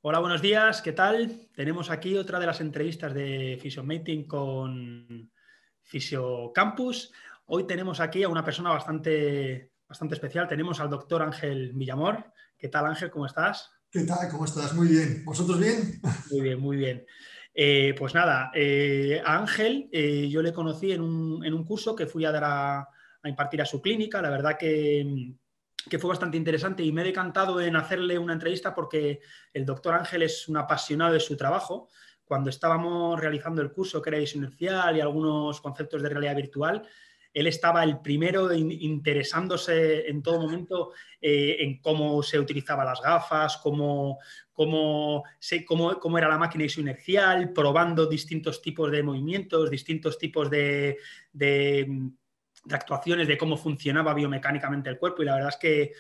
Hola, buenos días, ¿qué tal? Tenemos aquí otra de las entrevistas de Physiomating con Fisiocampus. Hoy tenemos aquí a una persona bastante especial. Tenemos al doctor Ángel Villamor. ¿Qué tal, Ángel? ¿Cómo estás? ¿Qué tal? ¿Cómo estás? Muy bien. ¿Vosotros bien? Muy bien, muy bien. Pues nada, a Ángel yo le conocí en un curso que fui a dar a impartir a su clínica. La verdad que fue bastante interesante y me he decantado en hacerle una entrevista porque el doctor Ángel es un apasionado de su trabajo. Cuando estábamos realizando el curso, que era visión inercial y algunos conceptos de realidad virtual, él estaba el primero interesándose en todo momento en cómo se utilizaban las gafas, cómo era la máquina inercial, probando distintos tipos de movimientos, distintos tipos de actuaciones, de cómo funcionaba biomecánicamente el cuerpo. Y la verdad es que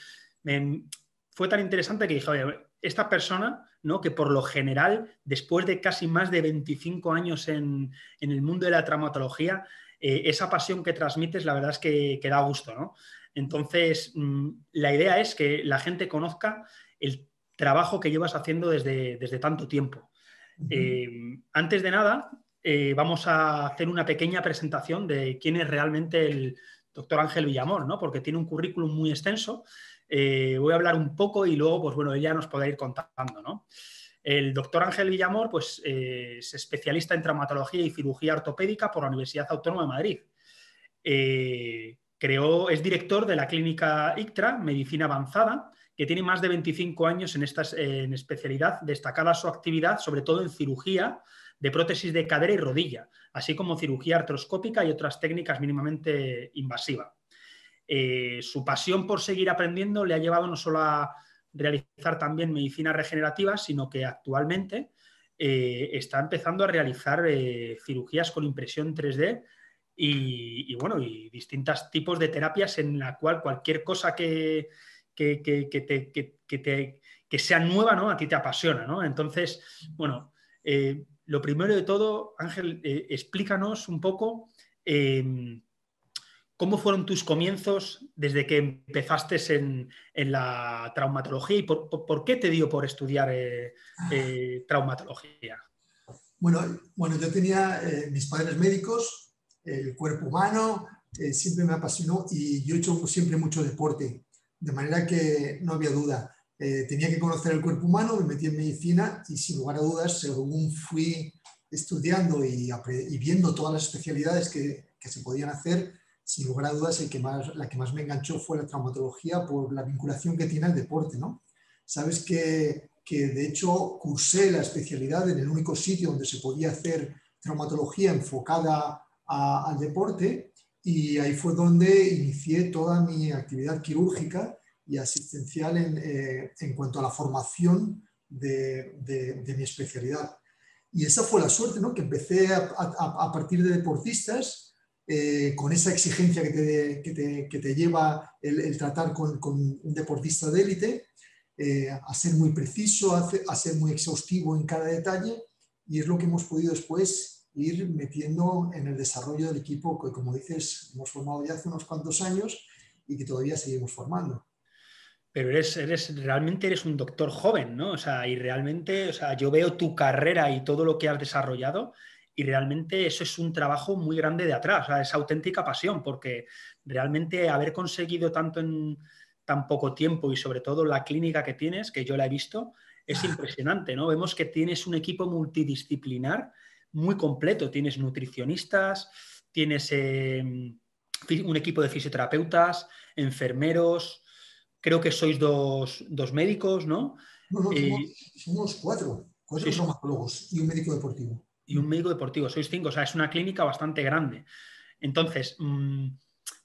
fue tan interesante que dije, oye, esta persona, ¿no?, que por lo general, después de casi más de 25 años en el mundo de la traumatología, esa pasión que transmites, la verdad es que da gusto, ¿no? Entonces, la idea es que la gente conozca el trabajo que llevas haciendo desde tanto tiempo. Antes de nada, vamos a hacer una pequeña presentación de quién es realmente el doctor Ángel Villamor, ¿no? Porque tiene un currículum muy extenso. Voy a hablar un poco y luego, pues bueno, ella nos podrá ir contando, ¿no? El doctor Ángel Villamor, pues, es especialista en traumatología y cirugía ortopédica por la Universidad Autónoma de Madrid. Es director de la clínica ICTRA, Medicina Avanzada, que tiene más de 25 años en especialidad, destacada su actividad, sobre todo en cirugía de prótesis de cadera y rodilla, así como cirugía artroscópica y otras técnicas mínimamente invasivas. Su pasión por seguir aprendiendo le ha llevado no solo a realizar también medicina regenerativa, sino que actualmente está empezando a realizar cirugías con impresión 3D y distintos tipos de terapias en la cual cualquier cosa que sea nueva, ¿no?, a ti te apasiona, ¿no? Entonces, bueno, lo primero de todo, Ángel, explícanos un poco cómo fueron tus comienzos desde que empezaste en la traumatología y por qué te dio por estudiar traumatología. Bueno, yo tenía mis padres médicos, el cuerpo humano, siempre me apasionó y yo he hecho siempre mucho deporte, de manera que no había duda. Tenía que conocer el cuerpo humano, me metí en medicina y sin lugar a dudas, según fui estudiando y viendo todas las especialidades que se podían hacer, sin lugar a dudas la que más me enganchó fue la traumatología por la vinculación que tiene al deporte, ¿no? Sabes que de hecho cursé la especialidad en el único sitio donde se podía hacer traumatología enfocada al deporte, y ahí fue donde inicié toda mi actividad quirúrgica y asistencial en cuanto a la formación de mi especialidad. Y esa fue la suerte, ¿no? Que empecé a partir de deportistas, con esa exigencia que te lleva el tratar con un deportista de élite, a ser muy preciso, a ser muy exhaustivo en cada detalle, y es lo que hemos podido después ir metiendo en el desarrollo del equipo que, como dices, hemos formado ya hace unos cuantos años y que todavía seguimos formando. Pero realmente eres un doctor joven, ¿no? O sea, y realmente, o sea, yo veo tu carrera y todo lo que has desarrollado y realmente eso es un trabajo muy grande de atrás, o sea, es auténtica pasión, porque realmente haber conseguido tanto en tan poco tiempo y sobre todo la clínica que tienes, que yo la he visto, es impresionante, ¿no? Vemos que tienes un equipo multidisciplinar muy completo, tienes nutricionistas, tienes un equipo de fisioterapeutas, enfermeros. Creo que sois dos médicos, ¿no? No, no, Eh, somos cuatro sois, traumatólogos y un médico deportivo. y un médico deportivo, sois 5, o sea, es una clínica bastante grande. Entonces,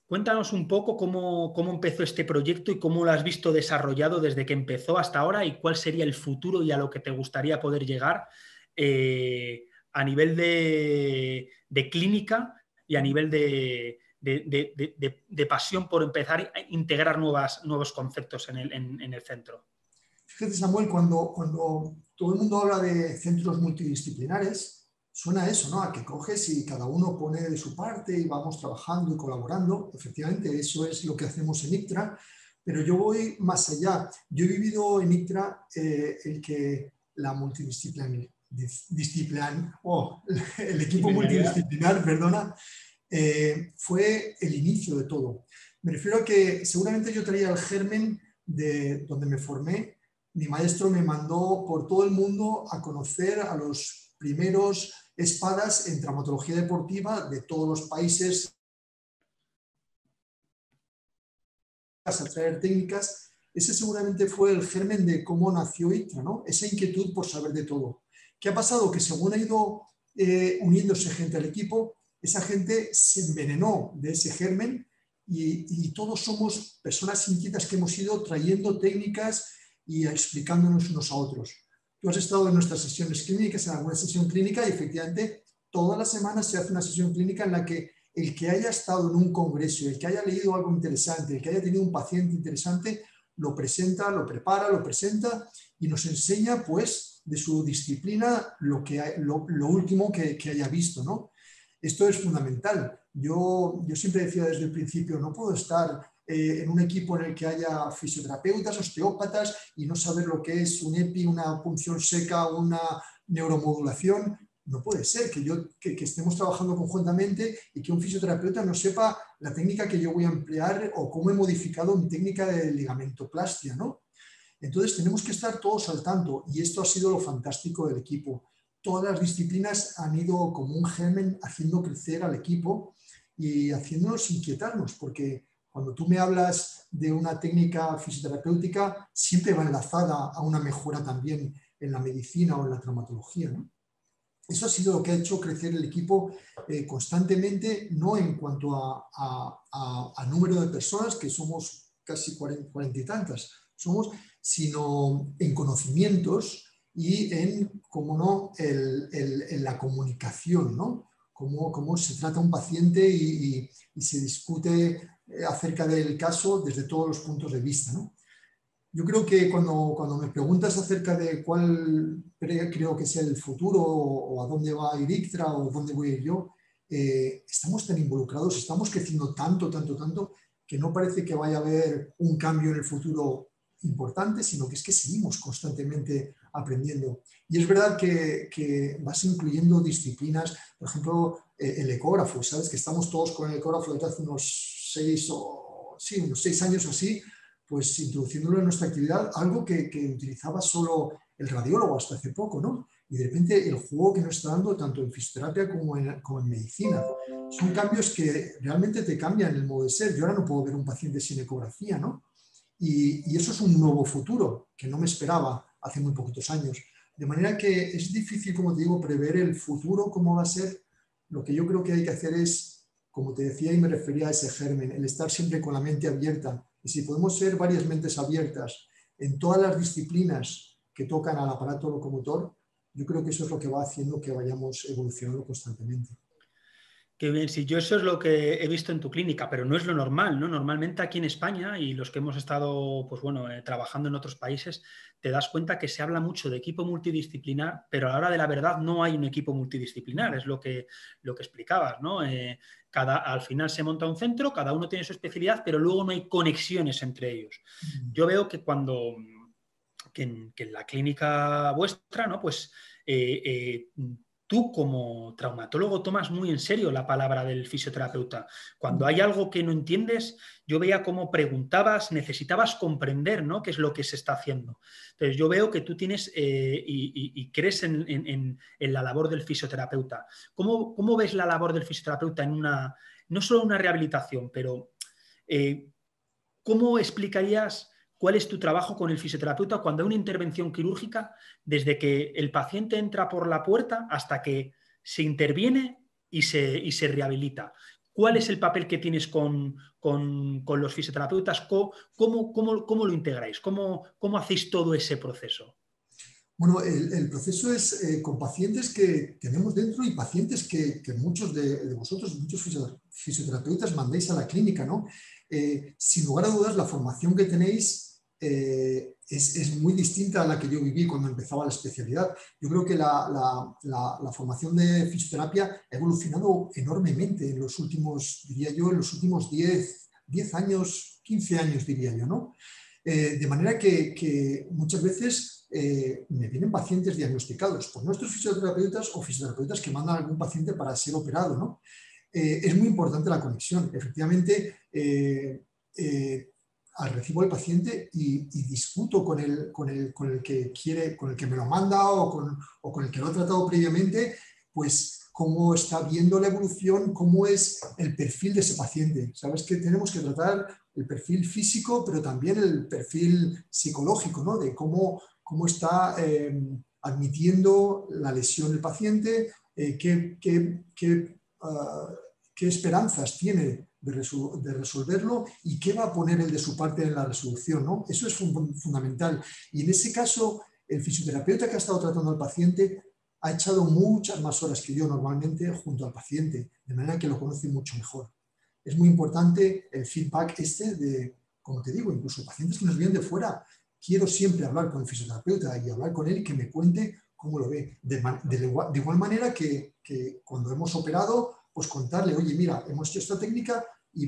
cuéntanos un poco cómo empezó este proyecto y cómo lo has visto desarrollado desde que empezó hasta ahora y cuál sería el futuro y a lo que te gustaría poder llegar a nivel de clínica y a nivel de pasión por empezar a integrar nuevos conceptos en el centro. Fíjate, Samuel, cuando todo el mundo habla de centros multidisciplinares, suena a eso, ¿no? A que coges y cada uno pone de su parte y vamos trabajando y colaborando. Efectivamente, eso es lo que hacemos en ICTRA, pero yo voy más allá. Yo he vivido en ICTRA el que la el equipo multidisciplinar, perdona, fue el inicio de todo. Me refiero a que seguramente yo traía el germen de donde me formé. Mi maestro me mandó por todo el mundo a conocer a los primeros espadas en traumatología deportiva de todos los países, a traer técnicas. Ese seguramente fue el germen de cómo nació ICTRA, ¿no? Esa inquietud por saber de todo. ¿Qué ha pasado? Que según ha ido uniéndose gente al equipo, esa gente se envenenó de ese germen y todos somos personas inquietas que hemos ido trayendo técnicas y explicándonos unos a otros. Tú has estado en nuestras sesiones clínicas, en alguna sesión clínica, y efectivamente todas las semanas se hace una sesión clínica en la que el que haya estado en un congreso, el que haya leído algo interesante, el que haya tenido un paciente interesante, lo presenta, lo prepara, lo presenta y nos enseña, pues, de su disciplina lo último que haya visto, ¿no? Esto es fundamental. Yo siempre decía desde el principio, no puedo estar en un equipo en el que haya fisioterapeutas, osteópatas y no saber lo que es un EPI, una punción seca, una neuromodulación. No puede ser que estemos trabajando conjuntamente y que un fisioterapeuta no sepa la técnica que yo voy a emplear o cómo he modificado mi técnica de ligamentoplastia, ¿no? Entonces tenemos que estar todos al tanto y esto ha sido lo fantástico del equipo. Todas las disciplinas han ido como un germen haciendo crecer al equipo y haciéndonos inquietarnos, porque cuando tú me hablas de una técnica fisioterapéutica, siempre va enlazada a una mejora también en la medicina o en la traumatología, ¿no? Eso ha sido lo que ha hecho crecer el equipo constantemente, no en cuanto a número de personas, que somos casi 40 y tantas, sino en conocimientos y en, cómo no, en la comunicación, ¿no? Cómo se trata un paciente y se discute acerca del caso desde todos los puntos de vista, ¿no? Yo creo que cuando me preguntas acerca de cuál creo que sea el futuro o a dónde va a ir ICTRA o dónde voy a ir yo, estamos tan involucrados, estamos creciendo tanto, que no parece que vaya a haber un cambio en el futuro importante, sino que es que seguimos constantemente aprendiendo. Y es verdad que vas incluyendo disciplinas, por ejemplo, el ecógrafo, ¿sabes? Que estamos todos con el ecógrafo desde hace unos 6 años o así, pues introduciéndolo en nuestra actividad, algo que utilizaba solo el radiólogo hasta hace poco, ¿no? Y de repente el juego que nos está dando tanto en fisioterapia como en medicina. Son cambios que realmente te cambian el modo de ser. Yo ahora no puedo ver un paciente sin ecografía, ¿no? Y eso es un nuevo futuro que no me esperaba hace muy poquitos años. De manera que es difícil, como te digo, prever el futuro, cómo va a ser. Lo que yo creo que hay que hacer es, como te decía y me refería a ese germen, el estar siempre con la mente abierta. Y si podemos ser varias mentes abiertas en todas las disciplinas que tocan al aparato locomotor, yo creo que eso es lo que va haciendo que vayamos evolucionando constantemente. Qué bien, sí, yo eso es lo que he visto en tu clínica, pero no es lo normal, ¿no? Normalmente aquí en España y los que hemos estado, pues bueno, trabajando en otros países, te das cuenta que se habla mucho de equipo multidisciplinar, pero a la hora de la verdad no hay un equipo multidisciplinar, es lo que explicabas, ¿no? Al final se monta un centro, cada uno tiene su especialidad, pero luego no hay conexiones entre ellos. Yo veo que en la clínica vuestra, ¿no? Pues tú como traumatólogo tomas muy en serio la palabra del fisioterapeuta. Cuando hay algo que no entiendes, yo veía cómo preguntabas, necesitabas comprender, ¿no? Qué es lo que se está haciendo. Entonces yo veo que tú tienes y crees en la labor del fisioterapeuta. ¿Cómo ves la labor del fisioterapeuta no solo una rehabilitación, pero ¿cómo explicarías cuál es tu trabajo con el fisioterapeuta cuando hay una intervención quirúrgica, desde que el paciente entra por la puerta hasta que se interviene y se rehabilita? ¿Cuál es el papel que tienes con los fisioterapeutas? ¿Cómo lo integráis? ¿Cómo hacéis todo ese proceso? Bueno, el proceso es con pacientes que tenemos dentro y pacientes que muchos de vosotros, muchos fisioterapeutas mandéis a la clínica, ¿no? Sin lugar a dudas, la formación que tenéis es muy distinta a la que yo viví cuando empezaba la especialidad. Yo creo que la formación de fisioterapia ha evolucionado enormemente en los últimos, diría yo, en los últimos 10 años, 15 años, diría yo, ¿no? De manera que muchas veces me vienen pacientes diagnosticados por nuestros fisioterapeutas o fisioterapeutas que mandan a algún paciente para ser operado, ¿no? Es muy importante la conexión. Efectivamente, recibo al paciente y discuto con el que quiere, con el que me lo manda o con el que lo ha tratado previamente, pues cómo está viendo la evolución, cómo es el perfil de ese paciente. Sabes que tenemos que tratar el perfil físico, pero también el perfil psicológico, ¿no? De cómo está admitiendo la lesión del paciente, qué esperanzas tiene de resolverlo y qué va a poner él de su parte en la resolución, ¿no? Eso es fundamental. Y en ese caso, el fisioterapeuta que ha estado tratando al paciente ha echado muchas más horas que yo normalmente junto al paciente, de manera que lo conoce mucho mejor. Es muy importante el feedback como te digo, incluso pacientes que nos vienen de fuera. Quiero siempre hablar con el fisioterapeuta y hablar con él y que me cuente cómo lo ve. De igual manera que cuando hemos operado, pues contarle, oye, mira, hemos hecho esta técnica,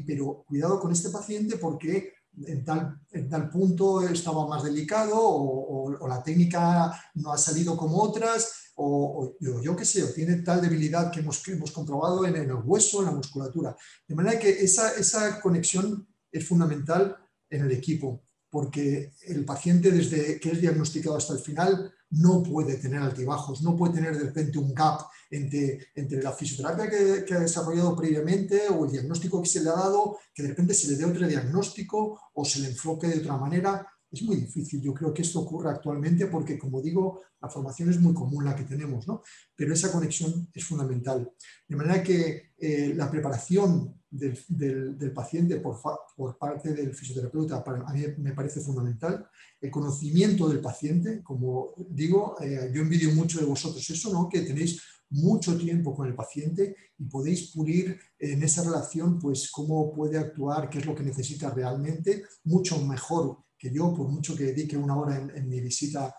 pero cuidado con este paciente porque en tal punto estaba más delicado o la técnica no ha salido como otras, o yo qué sé, o tiene tal debilidad que hemos comprobado en el hueso, en la musculatura. De manera que esa conexión es fundamental en el equipo, porque el paciente desde que es diagnosticado hasta el final no puede tener altibajos, no puede tener de repente un gap entre la fisioterapia que ha desarrollado previamente o el diagnóstico que se le ha dado, que de repente se le dé otro diagnóstico o se le enfoque de otra manera. Es muy difícil, yo creo que esto ocurre actualmente porque, como digo, la formación es muy común la que tenemos, ¿no? Pero esa conexión es fundamental. De manera que la preparación del paciente por parte del fisioterapeuta a mí me parece fundamental. El conocimiento del paciente, como digo, yo envidio mucho de vosotros eso, ¿no? Que tenéis mucho tiempo con el paciente y podéis pulir en esa relación pues cómo puede actuar, qué es lo que necesita realmente, mucho mejor que yo, por mucho que dedique una hora en mi visita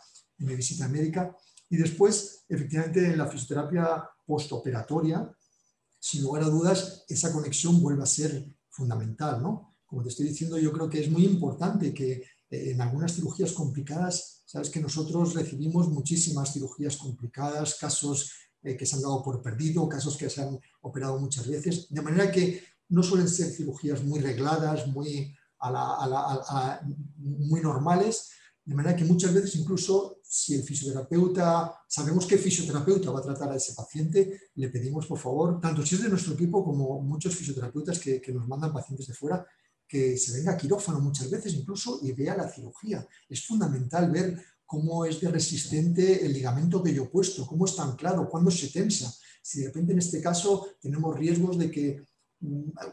médica. Y después, efectivamente, en la fisioterapia postoperatoria, sin lugar a dudas, esa conexión vuelve a ser fundamental, ¿no? Como te estoy diciendo, yo creo que es muy importante que en algunas cirugías complicadas, sabes que nosotros recibimos muchísimas cirugías complicadas, casos que se han dado por perdido, casos que se han operado muchas veces, de manera que no suelen ser cirugías muy regladas, muy normales, de manera que muchas veces incluso si el fisioterapeuta, sabemos qué fisioterapeuta va a tratar a ese paciente, le pedimos por favor, tanto si es de nuestro equipo como muchos fisioterapeutas que nos mandan pacientes de fuera, que se venga a quirófano muchas veces incluso y vea la cirugía. Es fundamental ver cómo es de resistente el ligamento que yo he puesto, cómo está anclado, cuándo se tensa. Si de repente en este caso tenemos riesgos de que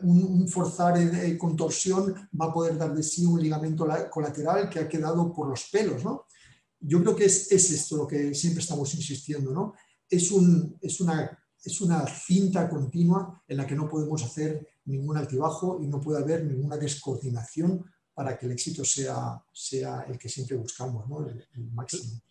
un forzar con torsión va a poder dar de sí un ligamento colateral que ha quedado por los pelos, ¿no? Yo creo que es esto lo que siempre estamos insistiendo, ¿no? Es una cinta continua en la que no podemos hacer ningún altibajo y no puede haber ninguna descoordinación para que el éxito sea el que siempre buscamos, ¿no? El máximo.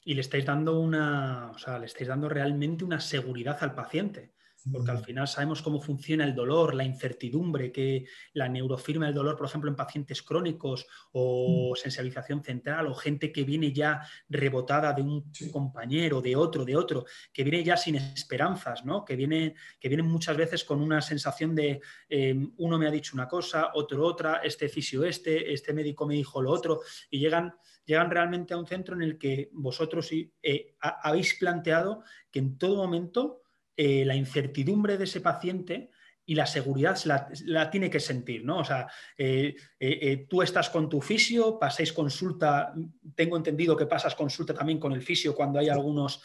Y le estáis dando le estáis dando realmente una seguridad al paciente, porque al final sabemos cómo funciona el dolor, la incertidumbre, que la neurofirma del dolor, por ejemplo, en pacientes crónicos o sensibilización central o gente que viene ya rebotada de un compañero, de otro, que viene ya sin esperanzas, ¿no? Que vienen muchas veces con una sensación de uno me ha dicho una cosa, otro otra, este fisio este médico me dijo lo otro, y llegan realmente a un centro en el que vosotros habéis planteado que en todo momento la incertidumbre de ese paciente y la seguridad la tiene que sentir, ¿no? O sea, tú estás con tu fisio, pasáis consulta, tengo entendido que pasas consulta también con el fisio cuando hay algunos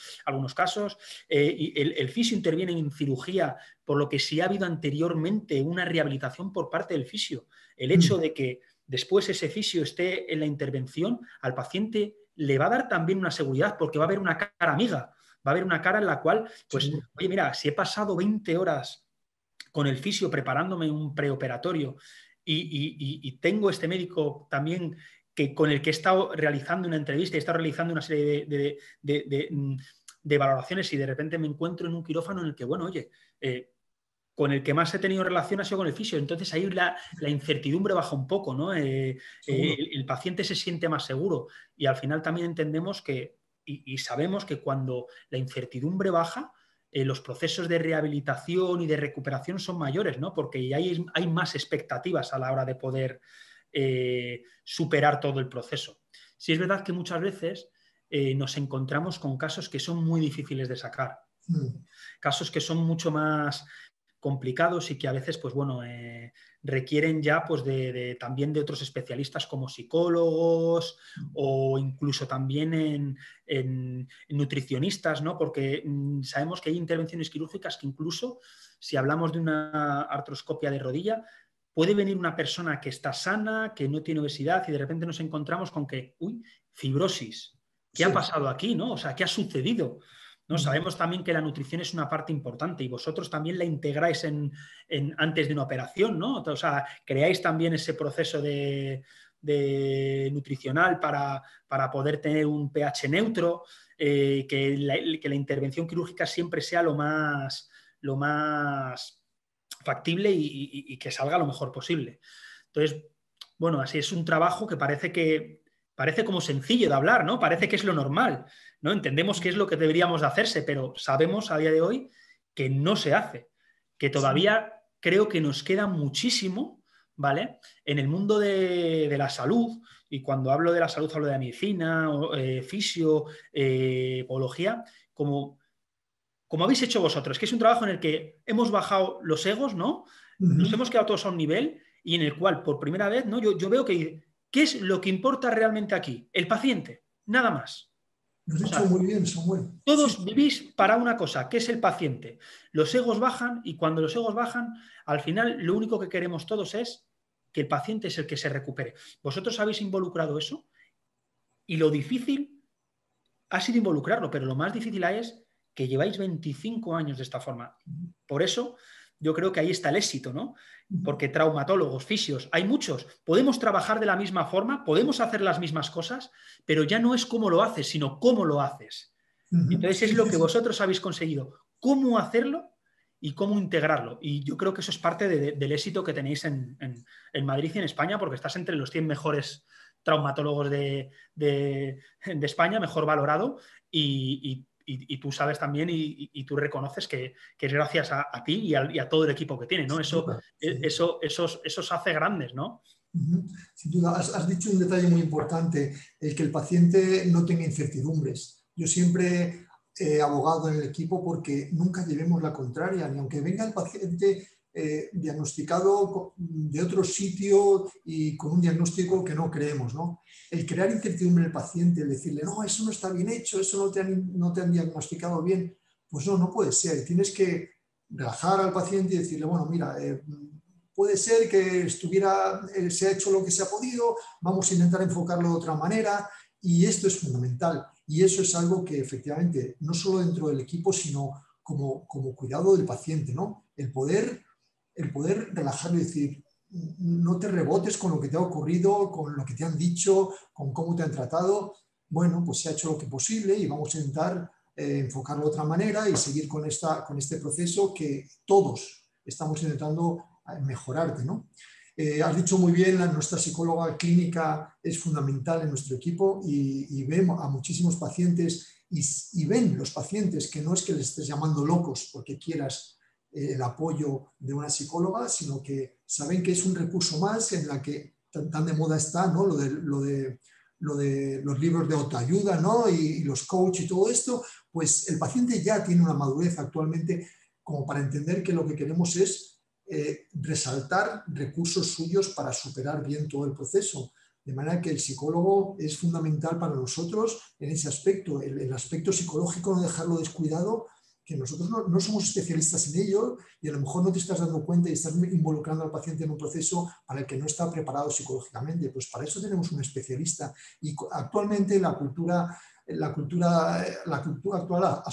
casos, y el fisio interviene en cirugía, por lo que si ha habido anteriormente una rehabilitación por parte del fisio, el hecho de que después ese fisio esté en la intervención, al paciente le va a dar también una seguridad porque va a haber una cara amiga, va a haber una cara en la cual, pues, oye, mira, si he pasado 20 horas con el fisio preparándome un preoperatorio y tengo este médico también con el que he estado realizando una entrevista y he estado realizando una serie de valoraciones y de repente me encuentro en un quirófano en el que, bueno, oye, con el que más he tenido relación ha sido con el fisio. Entonces ahí la incertidumbre baja un poco, ¿no? El paciente se siente más seguro y al final también entendemos que, y sabemos que cuando la incertidumbre baja, los procesos de rehabilitación y de recuperación son mayores, ¿no? Porque hay más expectativas a la hora de poder superar todo el proceso. Sí es verdad que muchas veces nos encontramos con casos que son muy difíciles de sacar. Casos que son mucho más complicados y que a veces, pues bueno, requieren ya pues también de otros especialistas como psicólogos o incluso también en nutricionistas, ¿no? Porque sabemos que hay intervenciones quirúrgicas que incluso, si hablamos de una artroscopia de rodilla, puede venir una persona que está sana, que no tiene obesidad y de repente nos encontramos con que, uy, fibrosis, ¿qué ha pasado aquí, no? O sea, ¿qué ha sucedido? ¿No? Sabemos también que la nutrición es una parte importante y vosotros también la integráis antes de una operación, ¿no? O sea, creáis también ese proceso de nutricional para poder tener un pH neutro, que la intervención quirúrgica siempre sea lo más factible y que salga lo mejor posible. Entonces, bueno, así es un trabajo que parece como sencillo de hablar, ¿no? Parece que es lo normal, ¿no? Entendemos qué es lo que deberíamos de hacerse, pero sabemos a día de hoy que no se hace, que todavía creo que nos queda muchísimo, ¿vale? En el mundo de la salud, y cuando hablo de la salud hablo de la medicina, fisio, podología, como habéis hecho vosotros, que es un trabajo en el que hemos bajado los egos, ¿no? Nos hemos quedado todos a un nivel y en el cual, por primera vez, ¿no? Yo veo que ¿qué es lo que importa realmente aquí? El paciente, nada más. Lo has dicho muy bien, Samuel. Todos vivís para una cosa, que es el paciente. Los egos bajan y cuando los egos bajan, al final lo único que queremos todos es que el paciente es el que se recupere. Vosotros habéis involucrado eso y lo difícil ha sido involucrarlo, pero lo más difícil es que lleváis 25 años de esta forma. Por eso yo creo que ahí está el éxito, ¿no? Porque traumatólogos, fisios, hay muchos. Podemos trabajar de la misma forma, podemos hacer las mismas cosas, pero ya no es cómo lo haces, sino cómo lo haces. Entonces es lo que vosotros habéis conseguido, cómo hacerlo y cómo integrarlo. Y yo creo que eso es parte del éxito que tenéis en Madrid y en España, porque estás entre los 100 mejores traumatólogos de España, mejor valorado, y tú sabes también y tú reconoces que es gracias a ti y a todo el equipo que tiene, ¿no? Eso os hace grandes, ¿no? Sin duda, has dicho un detalle muy importante, el que el paciente no tenga incertidumbres. Yo siempre he abogado en el equipo porque nunca llevemos la contraria, ni aunque venga el paciente diagnosticado de otro sitio y con un diagnóstico que no creemos, ¿no? El crear incertidumbre en el paciente, el decirle, no, eso no está bien hecho, eso no te han diagnosticado bien, pues no puede ser. Tienes que relajar al paciente y decirle, bueno, mira, puede ser que se ha hecho lo que se ha podido, vamos a intentar enfocarlo de otra manera y esto es fundamental. Y eso es algo que efectivamente, no solo dentro del equipo, sino como cuidado del paciente, ¿no? El poder relajarlo y decir, no te rebotes con lo que te ha ocurrido, con lo que te han dicho, con cómo te han tratado. Bueno, pues se ha hecho lo que es posible y vamos a intentar enfocarlo de otra manera y seguir con este proceso que todos estamos intentando mejorarte, ¿no? Has dicho muy bien, nuestra psicóloga clínica es fundamental en nuestro equipo y vemos a muchísimos pacientes y ven los pacientes que no es que les estés llamando locos porque quieras el apoyo de una psicóloga, sino que saben que es un recurso más en la que tan de moda está, ¿no? Lo de los libros de autoayuda, ¿no? Y los coach y todo esto, pues el paciente ya tiene una madurez actualmente como para entender que lo que queremos es resaltar recursos suyos para superar bien todo el proceso. De manera que el psicólogo es fundamental para nosotros en ese aspecto, el aspecto psicológico, no dejarlo descuidado, que nosotros no somos especialistas en ello y a lo mejor no te estás dando cuenta y estás involucrando al paciente en un proceso para el que no está preparado psicológicamente. Pues para eso tenemos un especialista y actualmente la cultura actual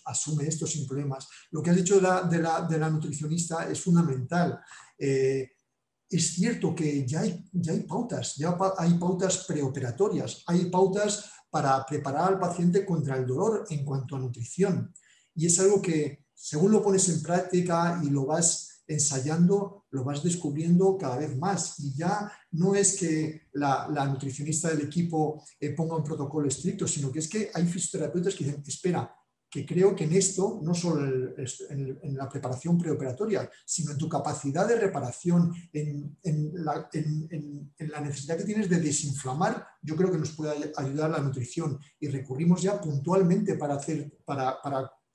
asume esto sin problemas. Lo que has dicho de la nutricionista es fundamental. Es cierto que ya hay pautas preoperatorias, hay pautas para preparar al paciente contra el dolor en cuanto a nutrición. Y es algo que según lo pones en práctica y lo vas ensayando, lo vas descubriendo cada vez más. Y ya no es que la nutricionista del equipo ponga un protocolo estricto, sino que es que hay fisioterapeutas que dicen, espera, que creo que en esto, no solo en la preparación preoperatoria, sino en tu capacidad de reparación, en la necesidad que tienes de desinflamar, yo creo que nos puede ayudar la nutrición. Y recurrimos ya puntualmente para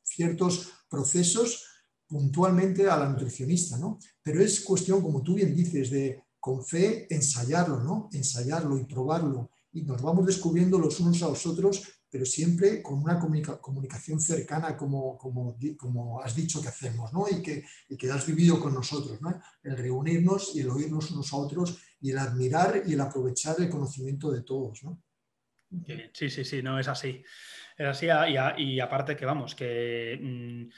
ciertos procesos, puntualmente a la nutricionista, ¿no? Pero es cuestión, como tú bien dices, de con fe ensayarlo, ¿no? Ensayarlo y probarlo. Y nos vamos descubriendo los unos a los otros, pero siempre con una comunicación cercana, como has dicho que hacemos, ¿no? Y que has vivido con nosotros, ¿no? El reunirnos y el oírnos unos a otros y el admirar y el aprovechar el conocimiento de todos, ¿no? Sí, sí, sí, no, es así. Es así y aparte que vamos, que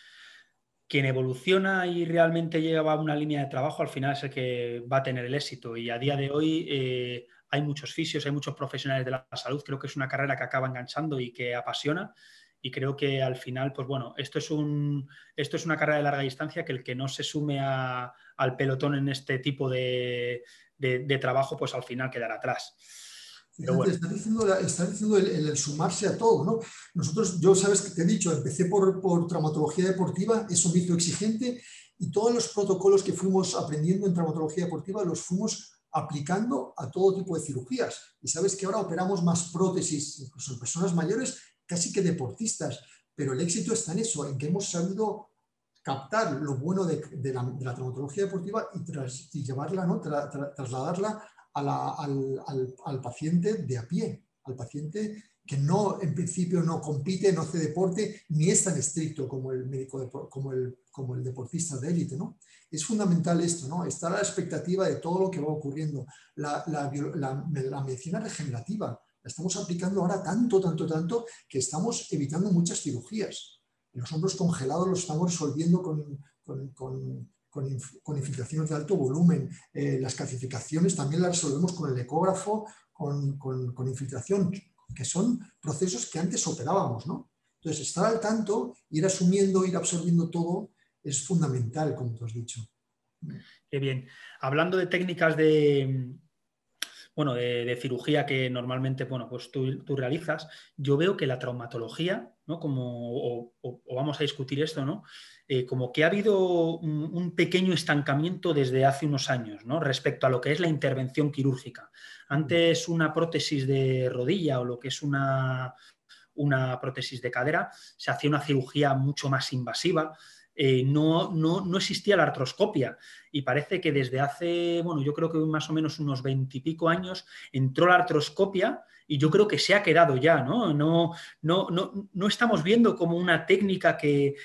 quien evoluciona y realmente lleva una línea de trabajo al final es el que va a tener el éxito. Y a día de hoy hay muchos fisios, hay muchos profesionales de la salud. Creo que es una carrera que acaba enganchando y que apasiona. Y creo que al final, pues bueno, esto es una carrera de larga distancia que el que no se sume al pelotón en este tipo de trabajo, pues al final quedará atrás. Pero Fíjate, bueno. está diciendo el sumarse a todo, ¿no? Nosotros, yo sabes que te he dicho, empecé por traumatología deportiva, eso me hizo exigente y todos los protocolos que fuimos aprendiendo en traumatología deportiva los fuimos aplicando a todo tipo de cirugías. Y sabes que ahora operamos más prótesis, incluso en personas mayores, casi que deportistas, pero el éxito está en eso, en que hemos sabido captar lo bueno de la traumatología deportiva y llevarla, ¿no? Trasladarla al paciente de a pie, al paciente que no, en principio no compite, no hace deporte, ni es tan estricto como el médico, como el deportista de élite, ¿no? Es fundamental esto, ¿no? Estar a la expectativa de todo lo que va ocurriendo. La medicina regenerativa la estamos aplicando ahora tanto, que estamos evitando muchas cirugías. Los hombros congelados los estamos resolviendo con infiltraciones de alto volumen. Las calcificaciones también las resolvemos con el ecógrafo, con infiltración, que son procesos que antes operábamos, ¿no? Entonces, estar al tanto, ir asumiendo, ir absorbiendo todo, es fundamental, como tú has dicho. Qué bien. Hablando de técnicas de cirugía que normalmente, bueno, pues tú realizas, yo veo que la traumatología, ¿no? O vamos a discutir esto, ¿no? Como que ha habido un pequeño estancamiento desde hace unos años, ¿no? Respecto a lo que es la intervención quirúrgica. Antes una prótesis de rodilla o lo que es una prótesis de cadera, se hacía una cirugía mucho más invasiva. No existía la artroscopia y parece que desde hace, bueno, yo creo que más o menos unos 20 y pico años entró la artroscopia y yo creo que se ha quedado ya, ¿no? No estamos viendo como una técnica que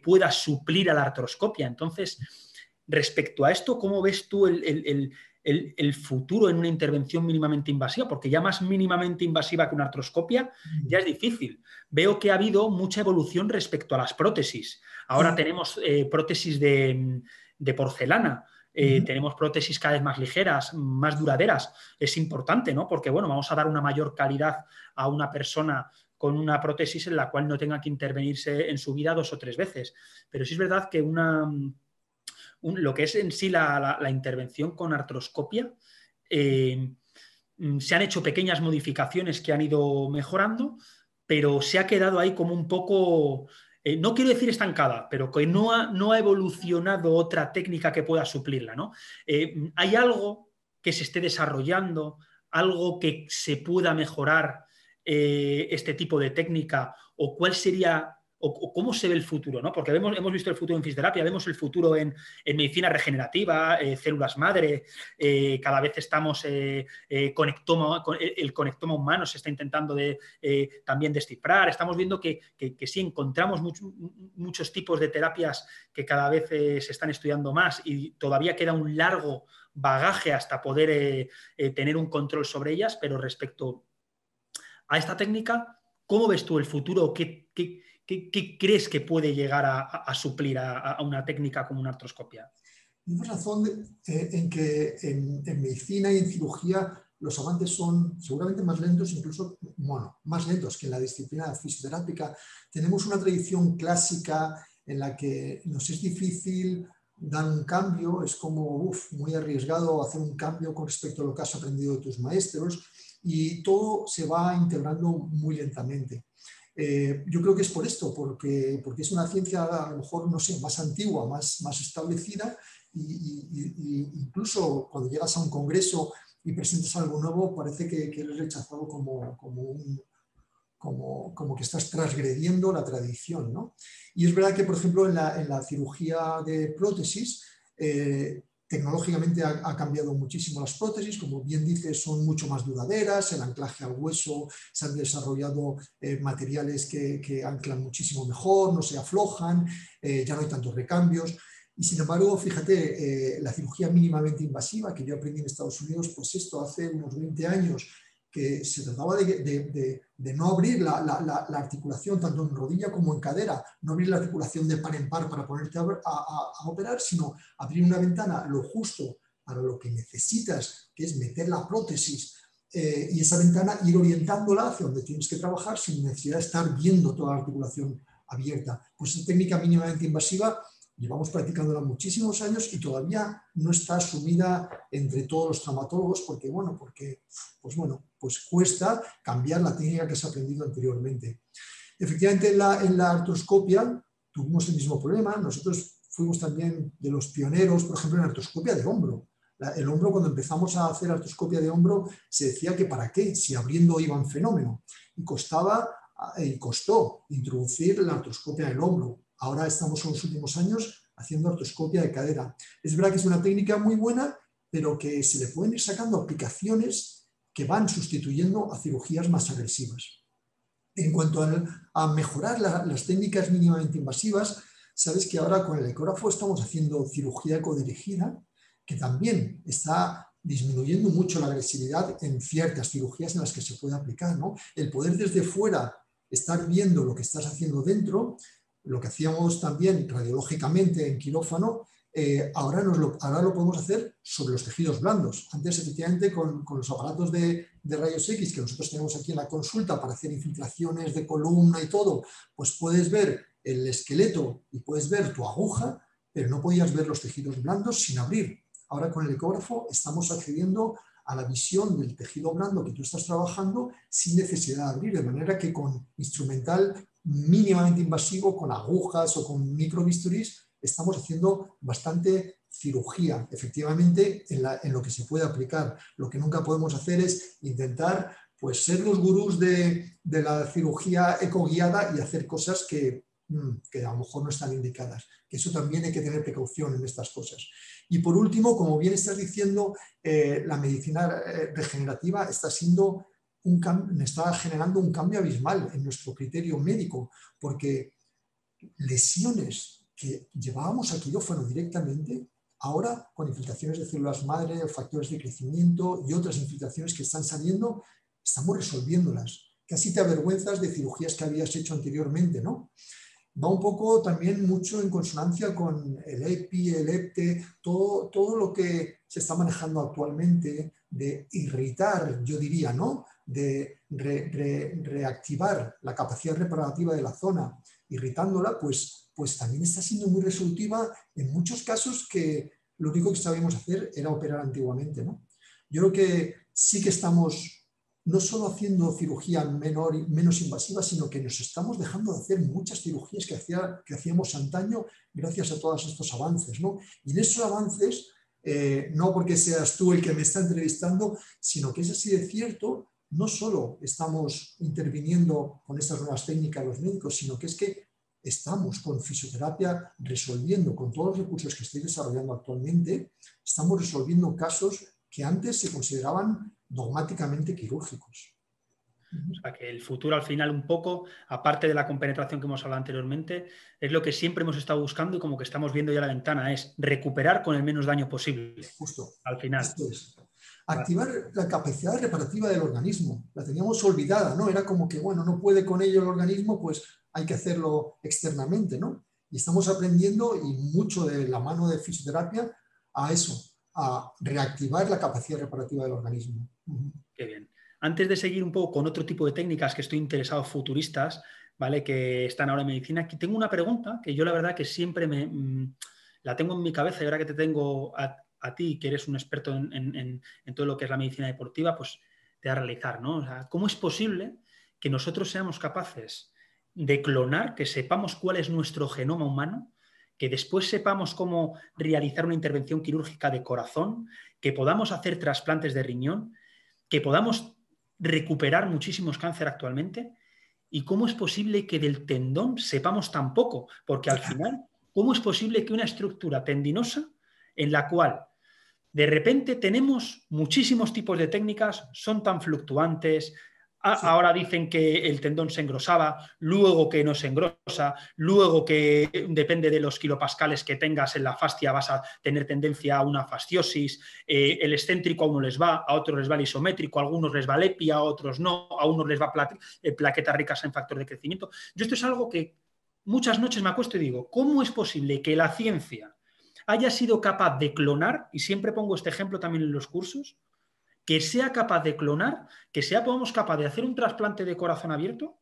pueda suplir a la artroscopia. Entonces, respecto a esto, ¿cómo ves tú el futuro en una intervención mínimamente invasiva? Porque ya más mínimamente invasiva que una artroscopia ya es difícil. Veo que ha habido mucha evolución respecto a las prótesis. Ahora tenemos prótesis de porcelana, tenemos prótesis cada vez más ligeras, más duraderas. Es importante, ¿no? Porque, bueno, vamos a dar una mayor calidad a una persona con una prótesis en la cual no tenga que intervenirse en su vida 2 o 3 veces. Pero sí es verdad que lo que es en sí la intervención con artroscopia, se han hecho pequeñas modificaciones que han ido mejorando, pero se ha quedado ahí como un poco, no quiero decir estancada, pero que no ha evolucionado otra técnica que pueda suplirla, ¿no? ¿Hay algo que se esté desarrollando, algo que se pueda mejorar este tipo de técnica, o cuál sería o cómo se ve el futuro, ¿no? Porque hemos visto el futuro en fisioterapia, vemos el futuro en medicina regenerativa, células madre, cada vez estamos el conectoma humano se está intentando también descifrar. Estamos viendo que sí encontramos muchos tipos de terapias que cada vez se están estudiando más y todavía queda un largo bagaje hasta poder tener un control sobre ellas, pero respecto a esta técnica, ¿cómo ves tú el futuro? ¿Qué crees que puede llegar a suplir a una técnica como una artroscopia? Tienes razón en que en medicina y en cirugía los avances son seguramente más lentos, incluso, bueno, más lentos que en la disciplina fisioterápica. Tenemos una tradición clásica en la que nos es difícil dar un cambio, es como muy arriesgado hacer un cambio con respecto a lo que has aprendido de tus maestros y todo se va integrando muy lentamente. Yo creo que es por esto, porque es una ciencia a lo mejor, no sé, más antigua, más establecida y incluso cuando llegas a un congreso y presentas algo nuevo parece que eres rechazado como que estás transgrediendo la tradición, ¿no? Y es verdad que, por ejemplo, en la cirugía de prótesis, tecnológicamente ha cambiado muchísimo las prótesis, como bien dices, son mucho más duraderas, el anclaje al hueso, se han desarrollado materiales que anclan muchísimo mejor, no se aflojan, ya no hay tantos recambios. Y sin embargo, fíjate, la cirugía mínimamente invasiva que yo aprendí en Estados Unidos, pues esto hace unos 20 años, que se trataba de no abrir la articulación tanto en rodilla como en cadera, no abrir la articulación de par en par para ponerte a operar, sino abrir una ventana lo justo para lo que necesitas, que es meter la prótesis y esa ventana ir orientándola hacia donde tienes que trabajar sin necesidad de estar viendo toda la articulación abierta. Pues esa técnica mínimamente invasiva llevamos practicándola muchísimos años y todavía no está asumida entre todos los traumatólogos porque pues cuesta cambiar la técnica que se ha aprendido anteriormente. Efectivamente, en la artroscopia tuvimos el mismo problema. Nosotros fuimos también de los pioneros, por ejemplo, en artroscopia de hombro. El hombro, cuando empezamos a hacer artroscopia de hombro, se decía que para qué, si abriendo iba en fenómeno. Y costó introducir la artroscopia del hombro. Ahora estamos en los últimos años haciendo artroscopia de cadera. Es verdad que es una técnica muy buena, pero que se le pueden ir sacando aplicaciones que van sustituyendo a cirugías más agresivas. En cuanto a mejorar las técnicas mínimamente invasivas, sabes que ahora con el ecógrafo estamos haciendo cirugía codirigida, que también está disminuyendo mucho la agresividad en ciertas cirugías en las que se puede aplicar, ¿no? El poder desde fuera estar viendo lo que estás haciendo dentro, lo que hacíamos también radiológicamente en quirófano, ahora lo podemos hacer sobre los tejidos blandos. Antes, efectivamente, con los aparatos de rayos X que nosotros tenemos aquí en la consulta para hacer infiltraciones de columna y todo, pues puedes ver el esqueleto y puedes ver tu aguja, pero no podías ver los tejidos blandos sin abrir. Ahora con el ecógrafo estamos accediendo a la visión del tejido blando que tú estás trabajando sin necesidad de abrir, de manera que con instrumental mínimamente invasivo, con agujas o con microbisturís, estamos haciendo bastante cirugía, efectivamente, en lo que se puede aplicar. Lo que nunca podemos hacer es intentar pues, ser los gurús de la cirugía ecoguiada y hacer cosas que a lo mejor no están indicadas. Que eso también hay que tener precaución en estas cosas. Y por último, como bien estás diciendo, la medicina regenerativa está generando un cambio abismal en nuestro criterio médico, porque lesiones que llevábamos a quirófano directamente, ahora con infiltraciones de células madre, factores de crecimiento y otras infiltraciones que están saliendo, estamos resolviéndolas. Casi te avergüenzas de cirugías que habías hecho anteriormente, ¿no? Va un poco también mucho en consonancia con el EPI, el EPTE, todo lo que se está manejando actualmente de irritar, yo diría, ¿no? De reactivar la capacidad reparativa de la zona, irritándola, pues también está siendo muy resolutiva en muchos casos que lo único que sabíamos hacer era operar antiguamente, ¿no? Yo creo que sí que estamos no solo haciendo cirugía menos invasiva, sino que nos estamos dejando de hacer muchas cirugías que hacíamos antaño gracias a todos estos avances, ¿no? Y en esos avances, no porque seas tú el que me está entrevistando, sino que es así de cierto, no solo estamos interviniendo con estas nuevas técnicas los médicos, sino que es que estamos con fisioterapia resolviendo, con todos los recursos que estoy desarrollando actualmente, estamos resolviendo casos que antes se consideraban dogmáticamente quirúrgicos. O sea, que el futuro al final un poco, aparte de la compenetración que hemos hablado anteriormente, es lo que siempre hemos estado buscando y como que estamos viendo ya la ventana, es recuperar con el menos daño posible. Justo. Al final. Esto es. Activar la capacidad reparativa del organismo. La teníamos olvidada, ¿no? Era como que, bueno, no puede con ello el organismo, pues hay que hacerlo externamente, ¿no? Y estamos aprendiendo, y mucho de la mano de fisioterapia, a eso, a reactivar la capacidad reparativa del organismo. Qué bien. Antes de seguir un poco con otro tipo de técnicas que estoy interesado, futuristas, ¿vale? Que están ahora en medicina. Aquí tengo una pregunta que yo la verdad que siempre la tengo en mi cabeza y ahora que te tengo a ti, que eres un experto en todo lo que es la medicina deportiva, pues te va a realizar, ¿no? O sea, ¿cómo es posible que nosotros seamos capaces de clonar, que sepamos cuál es nuestro genoma humano, que después sepamos cómo realizar una intervención quirúrgica de corazón, que podamos hacer trasplantes de riñón, que podamos recuperar muchísimos cánceres actualmente? ¿Y cómo es posible que del tendón sepamos tan poco? Porque al final, ¿cómo es posible que una estructura tendinosa en la cual de repente tenemos muchísimos tipos de técnicas, son tan fluctuantes? Sí. Ahora dicen que el tendón se engrosaba, luego que no se engrosa, luego que depende de los kilopascales que tengas en la fascia vas a tener tendencia a una fasciosis. El excéntrico a uno les va, a otros les va el isométrico, a algunos les va el epi, a otros no, a unos les va plaquetas ricas en factor de crecimiento. Yo esto es algo que muchas noches me acuesto y digo, ¿cómo es posible que la ciencia haya sido capaz de clonar, y siempre pongo este ejemplo también en los cursos, que sea capaz de clonar, que seamos capaz de hacer un trasplante de corazón abierto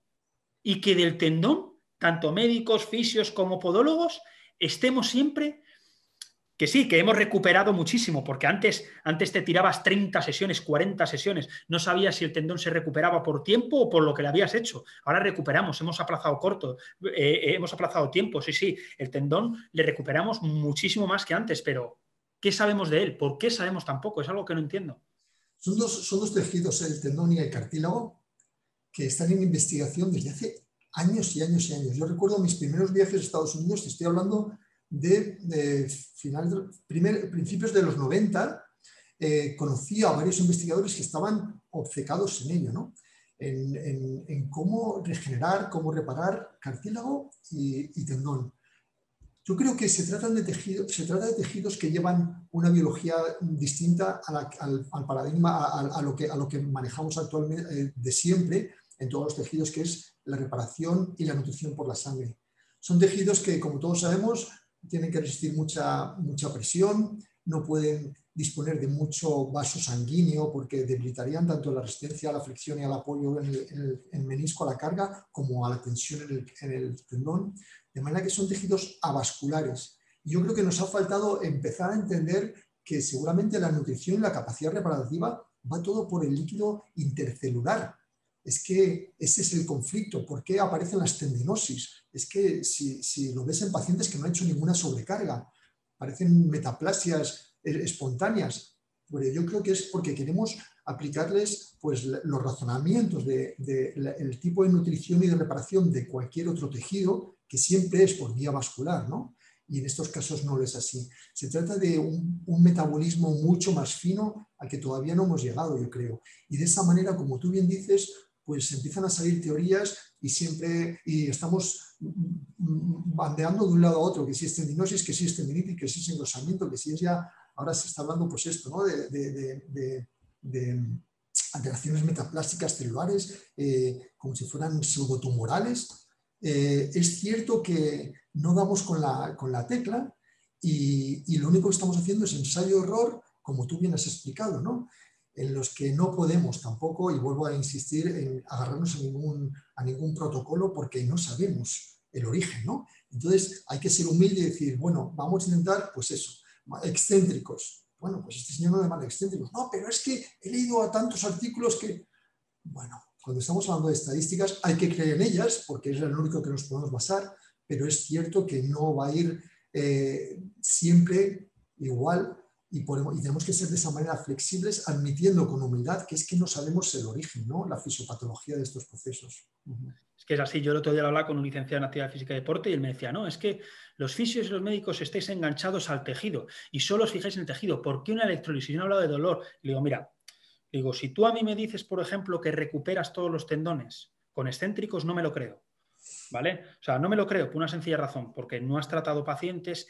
y que del tendón, tanto médicos, fisios como podólogos, estemos siempre, que sí, que hemos recuperado muchísimo, porque antes te tirabas 30 sesiones, 40 sesiones, no sabías si el tendón se recuperaba por tiempo o por lo que le habías hecho. Ahora recuperamos, hemos aplazado hemos aplazado tiempo, sí, el tendón le recuperamos muchísimo más que antes, pero ¿qué sabemos de él? ¿Por qué sabemos tan poco? Es algo que no entiendo. Son dos tejidos, el tendón y el cartílago, que están en investigación desde hace años y años y años. Yo recuerdo mis primeros viajes a Estados Unidos, te estoy hablando de principios de los 90, conocí a varios investigadores que estaban obcecados en ello, ¿no? En cómo regenerar, cómo reparar cartílago y tendón. Yo creo que se trata de tejidos que llevan una biología distinta al paradigma, a lo que manejamos actualmente de siempre en todos los tejidos, que es la reparación y la nutrición por la sangre. Son tejidos que, como todos sabemos, tienen que resistir mucha presión, no pueden disponer de mucho vaso sanguíneo porque debilitarían tanto la resistencia a la flexión y al apoyo en el menisco, a la carga, como a la tensión en el tendón. De manera que son tejidos avasculares. Y yo creo que nos ha faltado empezar a entender que seguramente la nutrición y la capacidad reparativa va todo por el líquido intercelular. Es que ese es el conflicto. ¿Por qué aparecen las tendinosis? Es que si lo ves en pacientes que no han hecho ninguna sobrecarga, aparecen metaplasias espontáneas. Bueno, yo creo que es porque queremos aplicarles pues, los razonamientos del tipo de nutrición y de reparación de cualquier otro tejido, que siempre es por vía vascular, ¿no? Y en estos casos no es así. Se trata de un metabolismo mucho más fino al que todavía no hemos llegado, yo creo. Y de esa manera, como tú bien dices, pues empiezan a salir teorías y estamos bandeando de un lado a otro, que si es tendinosis, que si es tendinitis, que si es engrosamiento, que si es ya, ahora se está hablando pues esto, ¿no? de alteraciones metaplásticas celulares, como si fueran pseudotumorales. Es cierto que no damos con la tecla y lo único que estamos haciendo es ensayo-error, como tú bien has explicado, ¿no? En los que no podemos tampoco, y vuelvo a insistir, en agarrarnos a ningún protocolo porque no sabemos el origen, ¿no? Entonces hay que ser humilde y decir, bueno, vamos a intentar, pues eso, excéntricos. Bueno, pues este señor no demanda excéntricos. No, pero es que he leído a tantos artículos que, bueno, cuando estamos hablando de estadísticas hay que creer en ellas porque es lo único que nos podemos basar, pero es cierto que no va a ir siempre igual y tenemos que ser de esa manera flexibles, admitiendo con humildad que es que no sabemos el origen, ¿no? La fisiopatología de estos procesos. Es que es así. Yo el otro día lo hablaba con un licenciado en actividad física y deporte y él me decía, no, es que los fisios y los médicos estáis enganchados al tejido y solo os fijáis en el tejido. ¿Por qué una electrólisis? Yo no he hablado de dolor. Le digo, mira, si tú a mí me dices, por ejemplo, que recuperas todos los tendones con excéntricos, no me lo creo, ¿vale? O sea, no me lo creo por una sencilla razón, porque no has tratado pacientes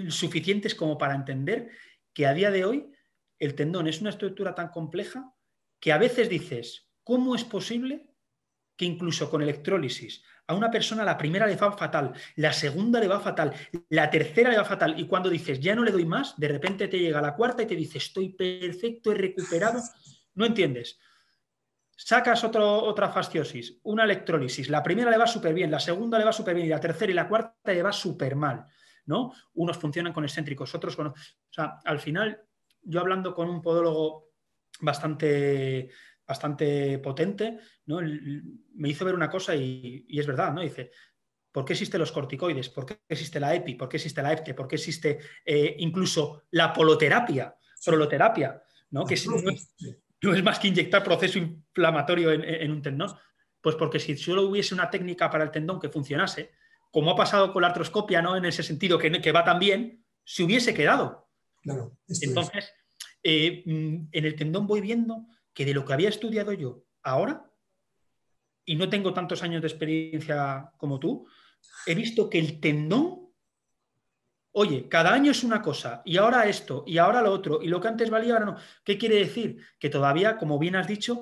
suficientes como para entender que a día de hoy el tendón es una estructura tan compleja que a veces dices, ¿cómo es posible que incluso con electrólisis a una persona la primera le va fatal, la segunda le va fatal, la tercera le va fatal y cuando dices ya no le doy más, de repente te llega la cuarta y te dice estoy perfecto, he recuperado? No entiendes. Sacas otra fasciosis, una electrólisis, la primera le va súper bien, la segunda le va súper bien y la tercera y la cuarta le va súper mal, ¿no? Unos funcionan con excéntricos, otros con... O sea, al final, yo hablando con un podólogo bastante potente, ¿no? Me hizo ver una cosa y es verdad, ¿no? Dice, ¿por qué existen los corticoides? ¿Por qué existe la EPI? ¿Por qué existe la EPTE? ¿Por qué existe incluso la poloterapia, Sí, proloterapia, ¿no? Que sí. no es más que inyectar proceso inflamatorio en un tendón? Pues porque si solo hubiese una técnica para el tendón que funcionase, como ha pasado con la artroscopia, ¿no? En ese sentido, que va tan bien, se hubiese quedado. Claro, esto es. Entonces, en el tendón voy viendo que de lo que había estudiado yo ahora, y no tengo tantos años de experiencia como tú, he visto que el tendón, oye, cada año es una cosa, y ahora esto, y ahora lo otro, y lo que antes valía, ahora no. ¿Qué quiere decir? Que todavía, como bien has dicho,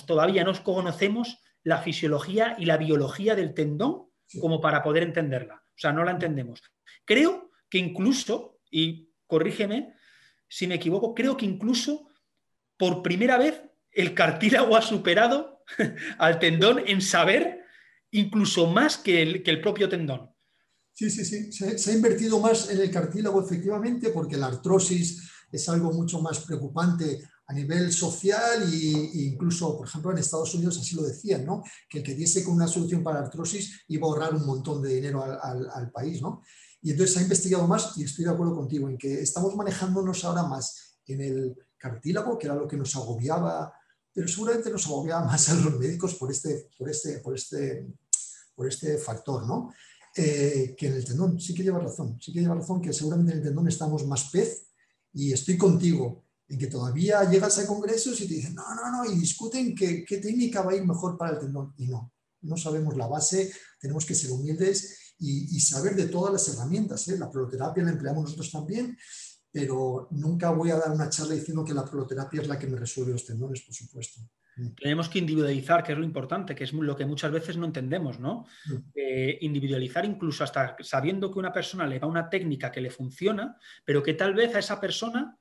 todavía no conocemos la fisiología y la biología del tendón Sí. como para poder entenderla. O sea, no la entendemos. Creo que incluso, y corrígeme si me equivoco, creo que incluso por primera vez el cartílago ha superado al tendón en saber incluso más que el propio tendón. Sí, sí, sí. Se ha invertido más en el cartílago, efectivamente, porque la artrosis es algo mucho más preocupante a nivel social e incluso, por ejemplo, en Estados Unidos así lo decían, ¿no? Que el que diese con una solución para la artrosis iba a ahorrar un montón de dinero al país, ¿no? Y entonces se ha investigado más y estoy de acuerdo contigo en que estamos manejándonos ahora más en el cartílago, que era lo que nos agobiaba, pero seguramente nos agobiaba más a los médicos por este factor, ¿no? Que en el tendón. Sí que lleva razón que seguramente en el tendón estamos más pez y estoy contigo en que todavía llegas a congresos y te dicen, no, y discuten qué técnica va a ir mejor para el tendón y no sabemos la base, tenemos que ser humildes y saber de todas las herramientas, ¿eh? La proloterapia la empleamos nosotros también, pero nunca voy a dar una charla diciendo que la proloterapia es la que me resuelve los tendones, por supuesto. Tenemos que individualizar, que es lo importante, que es lo que muchas veces no entendemos, ¿no? Individualizar incluso hasta sabiendo que una persona le va una técnica que le funciona, pero que tal vez a esa persona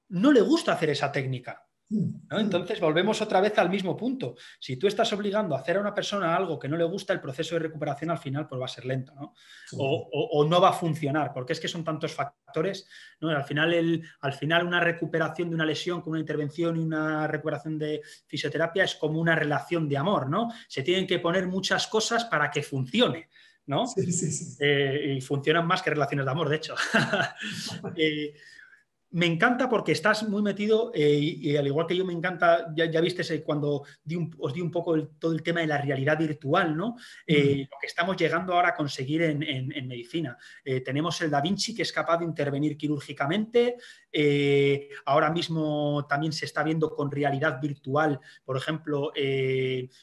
no le gusta hacer esa técnica, ¿no? Entonces volvemos otra vez al mismo punto. Si tú estás obligando a hacer a una persona algo que no le gusta, el proceso de recuperación al final pues va a ser lento, ¿no? O no va a funcionar, porque es que son tantos factores, ¿no? Al final una recuperación de una lesión con una intervención y una recuperación de fisioterapia es como una relación de amor, ¿no? Se tienen que poner muchas cosas para que funcione, ¿no? Sí. Y funcionan más que relaciones de amor, de hecho. Me encanta porque estás muy metido y al igual que yo me encanta, ya viste cuando os di un poco todo el tema de la realidad virtual, ¿no? Lo que estamos llegando ahora a conseguir en medicina. Tenemos el Da Vinci que es capaz de intervenir quirúrgicamente. Ahora mismo también se está viendo con realidad virtual, por ejemplo,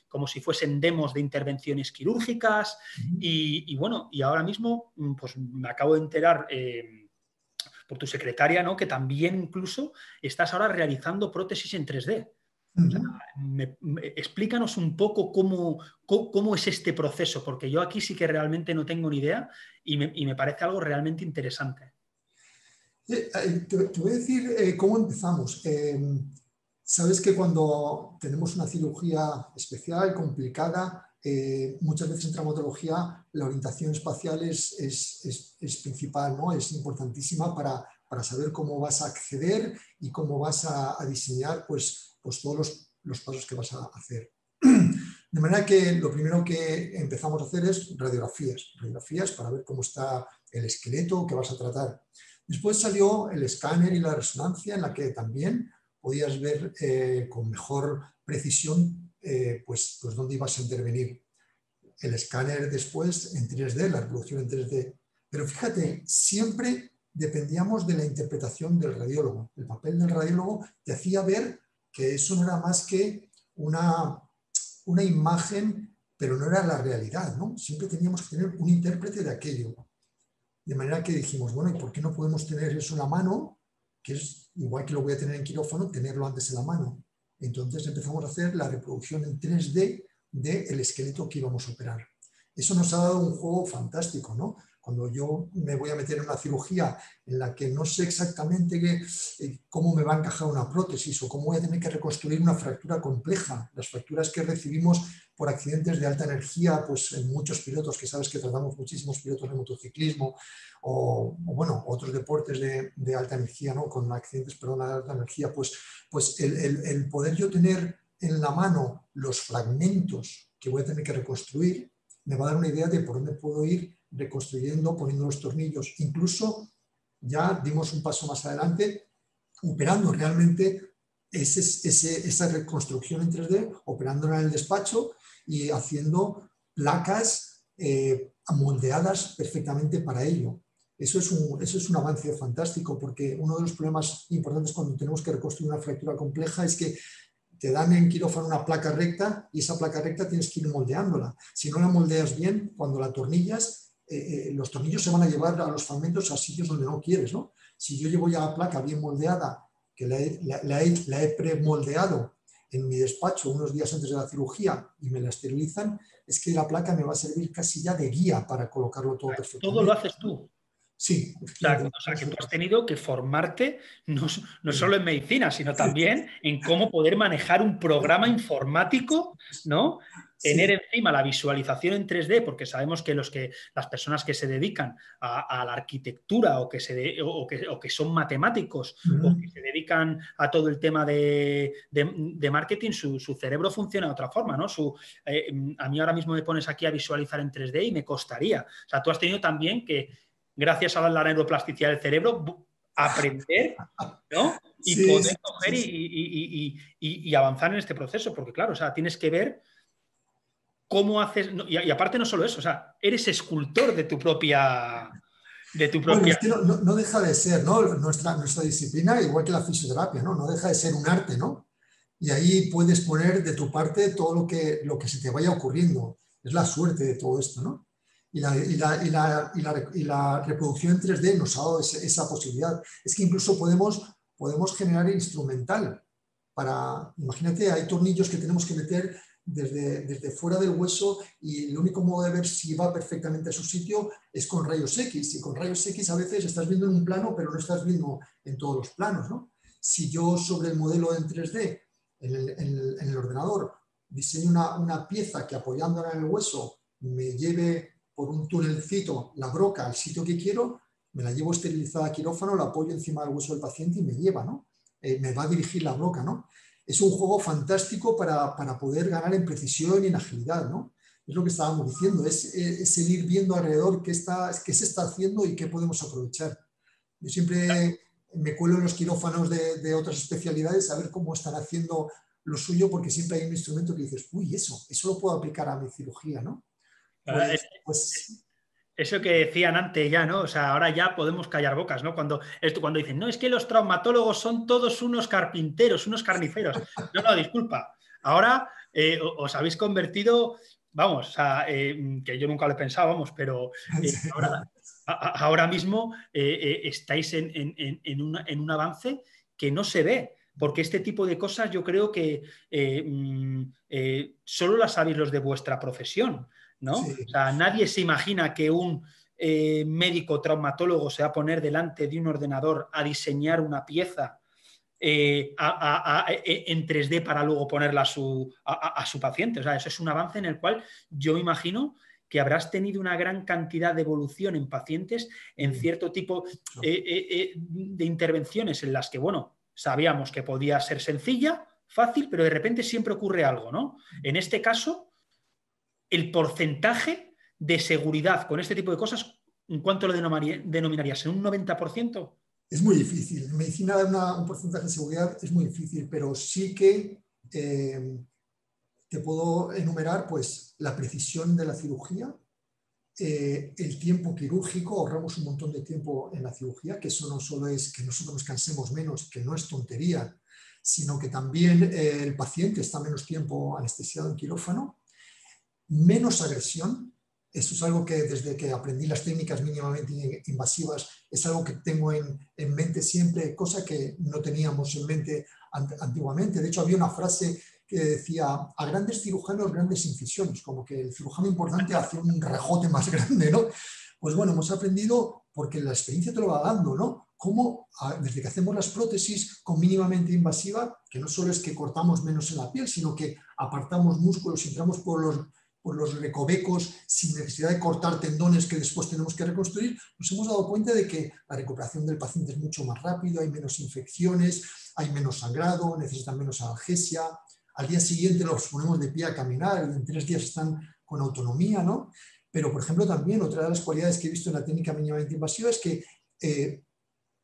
como si fuesen demos de intervenciones quirúrgicas. Y bueno, y ahora mismo pues me acabo de enterar por tu secretaria, ¿no? Que también incluso estás ahora realizando prótesis en 3D. O sea, explícanos un poco cómo es este proceso, porque yo aquí sí que realmente no tengo ni idea y me parece algo realmente interesante. Te voy a decir cómo empezamos. Sabes que cuando tenemos una cirugía especial, complicada, muchas veces en traumatología la orientación espacial es principal, ¿no? Es importantísima para saber cómo vas a acceder y cómo vas a diseñar pues todos los pasos que vas a hacer. De manera que lo primero que empezamos a hacer es radiografías para ver cómo está el esqueleto que vas a tratar. Después salió el escáner y la resonancia, en la que también podías ver con mejor precisión pues dónde ibas a intervenir. El escáner después en 3D, la reproducción en 3D. Pero fíjate, siempre dependíamos de la interpretación del radiólogo. El papel del radiólogo te hacía ver que eso no era más que una imagen, pero no era la realidad, ¿no? Siempre teníamos que tener un intérprete de aquello. De manera que dijimos, bueno, ¿y por qué no podemos tener eso en la mano? Que es igual que lo voy a tener en quirófano, tenerlo antes en la mano. Entonces empezamos a hacer la reproducción en 3D del esqueleto que íbamos a operar. Eso nos ha dado un juego fantástico, ¿no? Cuando yo me voy a meter en una cirugía en la que no sé exactamente cómo me va a encajar una prótesis o cómo voy a tener que reconstruir una fractura compleja, las fracturas que recibimos por accidentes de alta energía, pues en muchos pilotos, que sabes que tratamos muchísimos pilotos de motociclismo o bueno, otros deportes de alta energía, ¿no? Con accidentes, perdón, de alta energía, pues el poder yo tener en la mano los fragmentos que voy a tener que reconstruir me va a dar una idea de por dónde puedo ir reconstruyendo, poniendo los tornillos. Incluso ya dimos un paso más adelante, operando realmente esa reconstrucción en 3D, operándola en el despacho y haciendo placas moldeadas perfectamente para ello. Eso es un avance fantástico, porque uno de los problemas importantes cuando tenemos que reconstruir una fractura compleja es que te dan en quirófano una placa recta y esa placa recta tienes que ir moldeándola. Si no la moldeas bien, cuando la atornillas, los tornillos se van a llevar a los fragmentos a sitios donde no quieres, ¿no? Si yo llevo ya la placa bien moldeada, que la he premoldeado en mi despacho unos días antes de la cirugía y me la esterilizan, es que la placa me va a servir casi ya de guía para colocarlo todo Todo lo perfectamente. haces tú. Sí, O sea, que tú has tenido que formarte no solo en medicina, sino también en cómo poder manejar un programa informático, ¿no? Tener sí. encima la visualización en 3D, porque sabemos que las personas que se dedican a la arquitectura o que son matemáticos o que se dedican a todo el tema de marketing, su cerebro funciona de otra forma, ¿no? A mí ahora mismo me pones aquí a visualizar en 3D y me costaría. O sea, tú has tenido también que gracias a la neuroplasticidad del cerebro, aprender, ¿no? Y Sí, poder sí, coger sí, sí. y avanzar en este proceso, porque claro, o sea, tienes que ver cómo haces, y aparte no solo eso, o sea, eres escultor de tu propia... Bueno, es que no deja de ser, ¿no? Nuestra disciplina, igual que la fisioterapia, ¿no? No deja de ser un arte, ¿no? Y ahí puedes poner de tu parte todo lo que se te vaya ocurriendo. Es la suerte de todo esto, ¿no? Y la reproducción en 3D nos ha dado esa posibilidad. Es que incluso podemos generar instrumental. Imagínate, hay tornillos que tenemos que meter desde fuera del hueso y el único modo de ver si va perfectamente a su sitio es con rayos X. Y con rayos X a veces estás viendo en un plano, pero no estás viendo en todos los planos, ¿no? Si yo sobre el modelo en 3D, en el ordenador, diseño una pieza que apoyándola en el hueso me lleve por un tunelcito la broca al sitio que quiero, me la llevo esterilizada a quirófano, la apoyo encima del hueso del paciente y me lleva, ¿no? Me va a dirigir la broca, ¿no? Es un juego fantástico para poder ganar en precisión y en agilidad, ¿no? Es lo que estábamos diciendo, es el ir viendo alrededor qué se está haciendo y qué podemos aprovechar. Yo siempre me cuelo en los quirófanos de otras especialidades a ver cómo están haciendo lo suyo, porque siempre hay un instrumento que dices, uy, eso lo puedo aplicar a mi cirugía, ¿no? Pues Eso que decían antes ya, ¿no? O sea, ahora ya podemos callar bocas, ¿no? Cuando dicen, no, es que los traumatólogos son todos unos carpinteros, unos carniceros. No, disculpa. Ahora os habéis convertido, vamos, o sea, que yo nunca lo he pensado, vamos, pero ahora mismo estáis en un avance que no se ve. Porque este tipo de cosas yo creo que solo las sabéis los de vuestra profesión, ¿no? O sí. sea, nadie se imagina que un médico traumatólogo se va a poner delante de un ordenador a diseñar una pieza en 3D para luego ponerla a su paciente. O sea, eso es un avance en el cual yo me imagino que habrás tenido una gran cantidad de evolución en pacientes en cierto tipo de intervenciones en las que, bueno, sabíamos que podía ser sencilla, fácil, pero de repente siempre ocurre algo, ¿no? En este caso, el porcentaje de seguridad con este tipo de cosas, ¿en cuánto lo denominarías? ¿En un 90%? Es muy difícil. En medicina dar un porcentaje de seguridad es muy difícil, pero sí que te puedo enumerar pues, la precisión de la cirugía, el tiempo quirúrgico, ahorramos un montón de tiempo en la cirugía, que eso no solo es que nosotros nos cansemos menos, que no es tontería, sino que también el paciente está menos tiempo anestesiado en quirófano, menos agresión. Eso es algo que desde que aprendí las técnicas mínimamente invasivas es algo que tengo en mente siempre, cosa que no teníamos en mente antiguamente. De hecho, había una frase que decía, a grandes cirujanos, grandes incisiones, como que el cirujano importante hace un rejote más grande, ¿no? Pues bueno, hemos aprendido, porque la experiencia te lo va dando, ¿no? Cómo desde que hacemos las prótesis con mínimamente invasiva, que no solo es que cortamos menos en la piel, sino que apartamos músculos y entramos por los recovecos sin necesidad de cortar tendones que después tenemos que reconstruir, nos hemos dado cuenta de que la recuperación del paciente es mucho más rápido, hay menos infecciones, hay menos sangrado, necesitan menos analgesia. Al día siguiente los ponemos de pie a caminar y en 3 días están con autonomía, ¿no? Pero, por ejemplo, también otra de las cualidades que he visto en la técnica mínimamente invasiva es que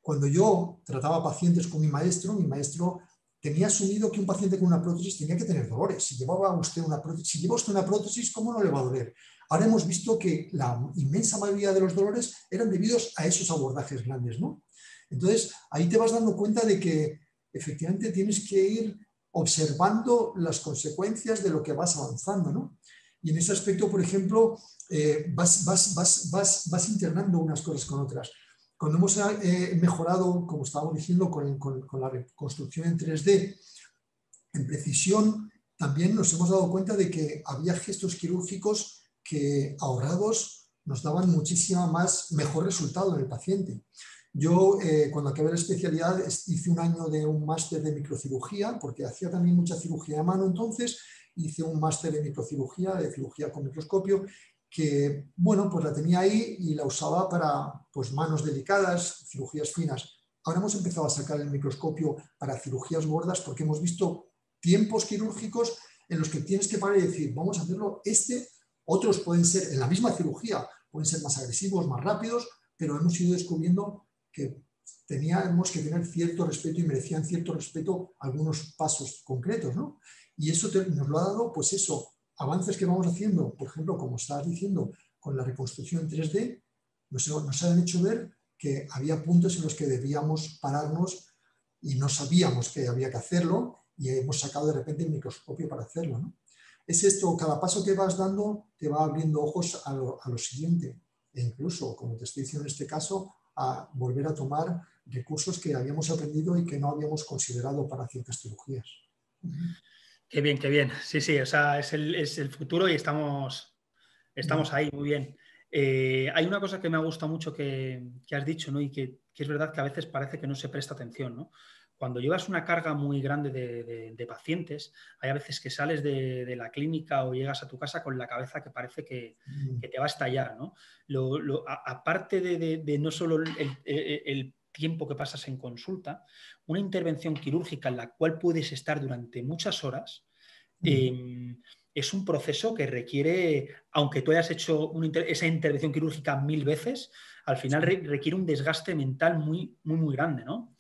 cuando yo trataba pacientes con mi maestro tenía asumido que un paciente con una prótesis tenía que tener dolores. Si lleva usted una prótesis, ¿cómo no le va a doler? Ahora hemos visto que la inmensa mayoría de los dolores eran debidos a esos abordajes grandes, ¿no? Entonces, ahí te vas dando cuenta de que efectivamente tienes que ir observando las consecuencias de lo que vas avanzando, ¿no? Y en ese aspecto, por ejemplo, vas internando unas cosas con otras. Cuando hemos mejorado, como estábamos diciendo, con la reconstrucción en 3D, en precisión, también nos hemos dado cuenta de que había gestos quirúrgicos que ahorrados nos daban mejor resultado en el paciente. Yo, cuando acabé la especialidad, hice un año de un máster de microcirugía, porque hacía también mucha cirugía de mano entonces, hice un máster de microcirugía, de cirugía con microscopio, que, bueno, pues la tenía ahí y la usaba para pues, manos delicadas, cirugías finas. Ahora hemos empezado a sacar el microscopio para cirugías gordas porque hemos visto tiempos quirúrgicos en los que tienes que parar y decir, vamos a hacerlo otros pueden ser, en la misma cirugía, pueden ser más agresivos, más rápidos, pero hemos ido descubriendo que teníamos que tener cierto respeto y merecían cierto respeto algunos pasos concretos, ¿no? Y eso nos lo ha dado, pues eso, avances que vamos haciendo, por ejemplo, como estabas diciendo, con la reconstrucción en 3D, nos han hecho ver que había puntos en los que debíamos pararnos y no sabíamos que había que hacerlo y hemos sacado de repente el microscopio para hacerlo, ¿no? Es esto, cada paso que vas dando te va abriendo ojos a lo siguiente e incluso, como te estoy diciendo en este caso, a volver a tomar recursos que habíamos aprendido y que no habíamos considerado para ciertas cirugías. Qué bien, qué bien. Sí, sí, o sea, es el futuro y estamos ahí, muy bien. Hay una cosa que me ha gustado mucho que has dicho, ¿no? Y que es verdad que a veces parece que no se presta atención, ¿no? Cuando llevas una carga muy grande de pacientes, hay a veces que sales de la clínica o llegas a tu casa con la cabeza que parece que te va a estallar, ¿no? Aparte de no solo el tiempo que pasas en consulta, una intervención quirúrgica en la cual puedes estar durante muchas horas, es un proceso que requiere, aunque tú hayas hecho esa intervención quirúrgica 1000 veces, al final requiere un desgaste mental muy, muy, muy grande, ¿no?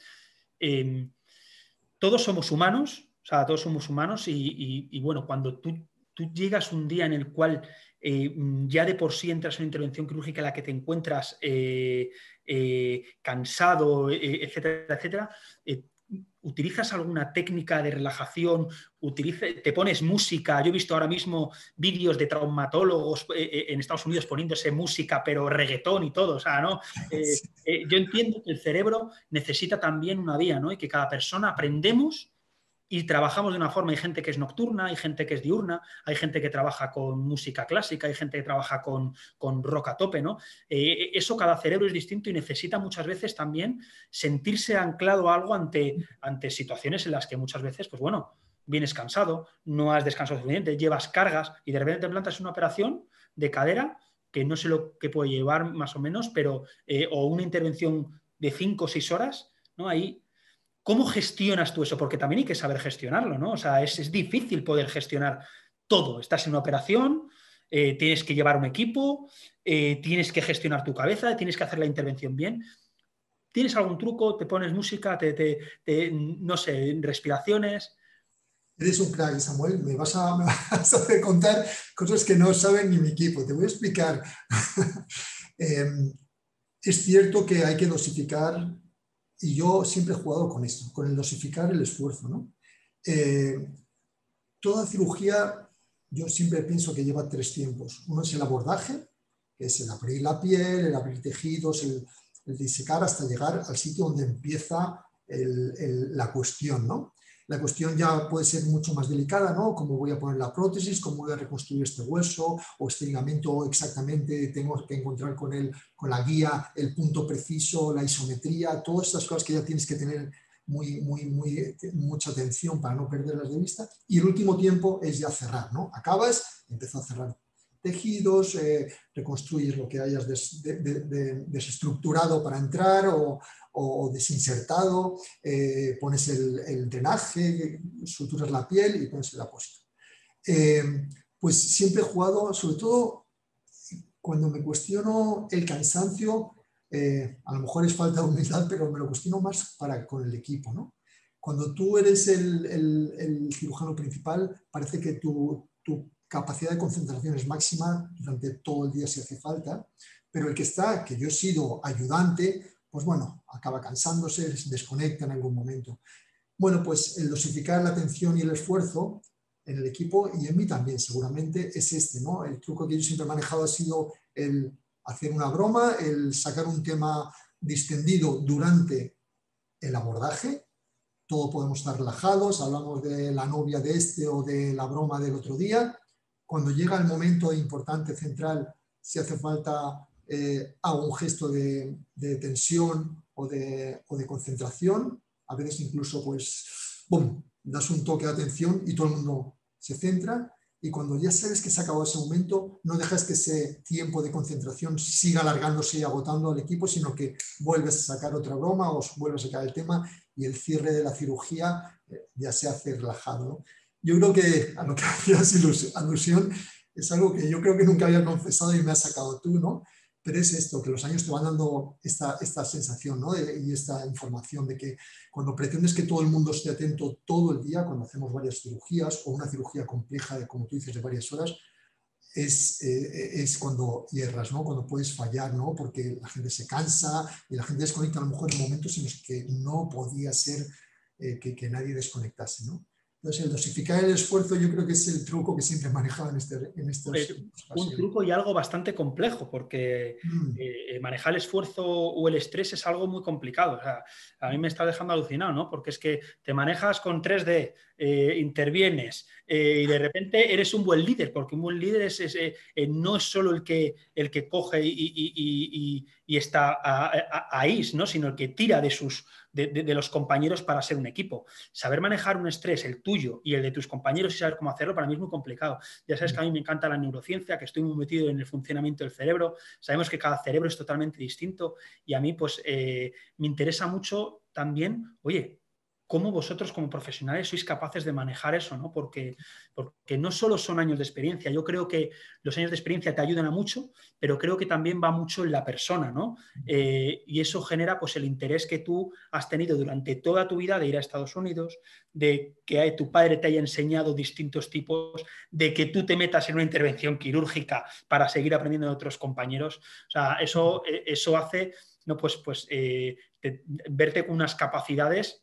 Todos somos humanos, o sea, todos somos humanos y bueno, cuando tú llegas un día en el cual ya de por sí entras en una intervención quirúrgica en la que te encuentras cansado, etcétera, etcétera, ¿utilizas alguna técnica de relajación? ¿Te pones música? Yo he visto ahora mismo vídeos de traumatólogos en Estados Unidos poniéndose música, pero reggaetón y todo, o sea, ¿no? Yo entiendo que el cerebro necesita también una vía, ¿no? Y que cada persona aprendemos y trabajamos de una forma. Hay gente que es nocturna, hay gente que es diurna, hay gente que trabaja con música clásica, hay gente que trabaja con rock a tope, ¿no? Eso, cada cerebro es distinto y necesita muchas veces también sentirse anclado a algo ante situaciones en las que muchas veces, pues bueno, vienes cansado, no has descansado suficiente, llevas cargas y de repente te plantas en una operación de cadera que no sé lo que puede llevar más o menos, pero o una intervención de 5 o 6 horas, ¿no? Ahí, ¿cómo gestionas tú eso? Porque también hay que saber gestionarlo, ¿no? O sea, es difícil poder gestionar todo. Estás en una operación, tienes que llevar un equipo, tienes que gestionar tu cabeza, tienes que hacer la intervención bien. ¿Tienes algún truco? ¿Te pones música? No sé, respiraciones? Eres un crack, Samuel. Me vas a hacer contar cosas que no saben ni mi equipo. Te voy a explicar. Es cierto que hay que dosificar, y yo siempre he jugado con esto, con el dosificar el esfuerzo, ¿no? Toda cirugía, yo siempre pienso que lleva 3 tiempos. Uno es el abordaje, que es el abrir la piel, el abrir tejidos, el disecar hasta llegar al sitio donde empieza la cuestión, ¿no? la cuestión ya puede ser mucho más delicada, ¿no? Cómo voy a poner la prótesis, cómo voy a reconstruir este hueso o este ligamento exactamente, tengo que encontrar con la guía el punto preciso, la isometría, todas estas cosas que ya tienes que tener mucha atención para no perderlas de vista. Y el último tiempo es ya cerrar, ¿no? Acabas, empiezas a cerrar tejidos, reconstruyes lo que hayas desestructurado para entrar o desinsertado, pones el drenaje, suturas la piel y pones el apósito. Pues siempre he jugado, sobre todo cuando me cuestiono el cansancio, a lo mejor es falta de humildad, pero me lo cuestiono más con el equipo, ¿no? Cuando tú eres el cirujano principal, parece que tu capacidad de concentración es máxima durante todo el día si hace falta, pero el que yo he sido ayudante, pues bueno, acaba cansándose, se desconecta en algún momento. Bueno, pues el dosificar la atención y el esfuerzo en el equipo y en mí también seguramente es este, ¿no? El truco que yo siempre he manejado ha sido el hacer una broma, el sacar un tema distendido durante el abordaje. Todos podemos estar relajados, hablamos de la novia de este o de la broma del otro día. Cuando llega el momento importante, central, si hace falta, hago un gesto de tensión o de concentración. A veces incluso, pues, ¡bum!, das un toque de atención y todo el mundo se centra. Y cuando ya sabes que se ha acabado ese momento, no dejas que ese tiempo de concentración siga alargándose y agotando al equipo, sino que vuelves a sacar otra broma o vuelves a sacar el tema y el cierre de la cirugía ya se hace relajado, ¿no? Yo creo que a lo que hacías alusión es algo que yo creo que nunca había confesado y me has sacado tú, ¿no? Pero es esto, que los años te van dando esta sensación, ¿no? Y esta información de que cuando pretendes que todo el mundo esté atento todo el día, cuando hacemos varias cirugías o una cirugía compleja, como tú dices, de varias horas, es cuando hierras, ¿no? Cuando puedes fallar, ¿no? Porque la gente se cansa y la gente desconecta a lo mejor en momentos en los que no podía ser que nadie desconectase, ¿no? Entonces, el dosificar el esfuerzo yo creo que es el truco que siempre he manejado en estos un truco y algo bastante complejo, porque manejar el esfuerzo o el estrés es algo muy complicado. O sea, a mí me está dejando alucinado, ¿no? Porque es que te manejas con 3D, intervienes y de repente eres un buen líder, porque un buen líder no es solo el que coge y está ahí, ¿no? Sino el que tira de los compañeros para ser un equipo. Saber manejar un estrés, el tuyo y el de tus compañeros y saber cómo hacerlo, para mí es muy complicado. Ya sabes que a mí me encanta la neurociencia, que estoy muy metido en el funcionamiento del cerebro. Sabemos que cada cerebro es totalmente distinto y a mí pues me interesa mucho también, oye, cómo vosotros como profesionales sois capaces de manejar eso, ¿no? Porque no solo son años de experiencia, yo creo que los años de experiencia te ayudan a mucho, pero creo que también va mucho en la persona, ¿no? Y eso genera pues el interés que tú has tenido durante toda tu vida de ir a Estados Unidos, de que tu padre te haya enseñado distintos tipos, de que tú te metas en una intervención quirúrgica para seguir aprendiendo de otros compañeros. O sea, eso hace, ¿no? pues verte con unas capacidades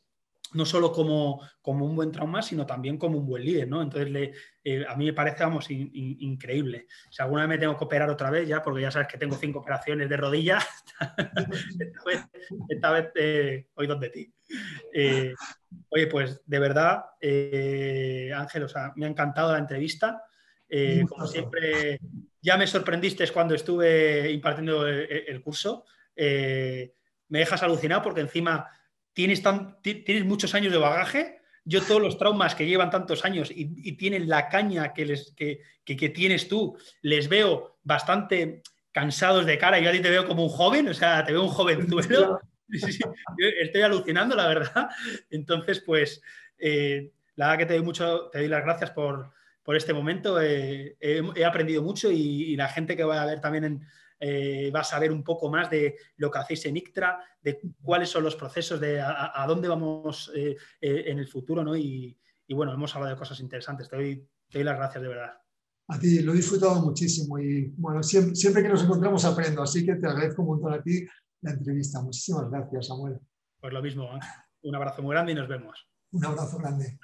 no solo como un buen trauma, sino también como un buen líder, ¿no? Entonces, a mí me parece, vamos, increíble. Si alguna vez me tengo que operar otra vez, ya, porque ya sabes que tengo 5 operaciones de rodilla, esta vez hoy donde ti. Oye, pues, de verdad, Ángel, o sea, me ha encantado la entrevista. Como siempre, ya me sorprendiste cuando estuve impartiendo el curso. Me dejas alucinado porque encima tienes muchos años de bagaje. Yo todos los traumas que llevan tantos años y tienen la caña que tienes tú, les veo bastante cansados de cara. Yo a ti te veo como un joven, o sea, te veo un jovenzuelo. Sí, yo estoy alucinando, la verdad. Entonces, pues, la verdad que te doy las gracias por este momento. He aprendido mucho y la gente que va a ver también va a saber un poco más de lo que hacéis en ICTRA, de cuáles son los procesos, de a dónde vamos en el futuro, ¿no? Y bueno, hemos hablado de cosas interesantes. Te doy las gracias de verdad. A ti, lo he disfrutado muchísimo y bueno, siempre que nos encontramos aprendo, así que te agradezco un montón a ti la entrevista. Muchísimas gracias, Samuel. Pues lo mismo, Ángel. Un abrazo muy grande y nos vemos. Un abrazo grande.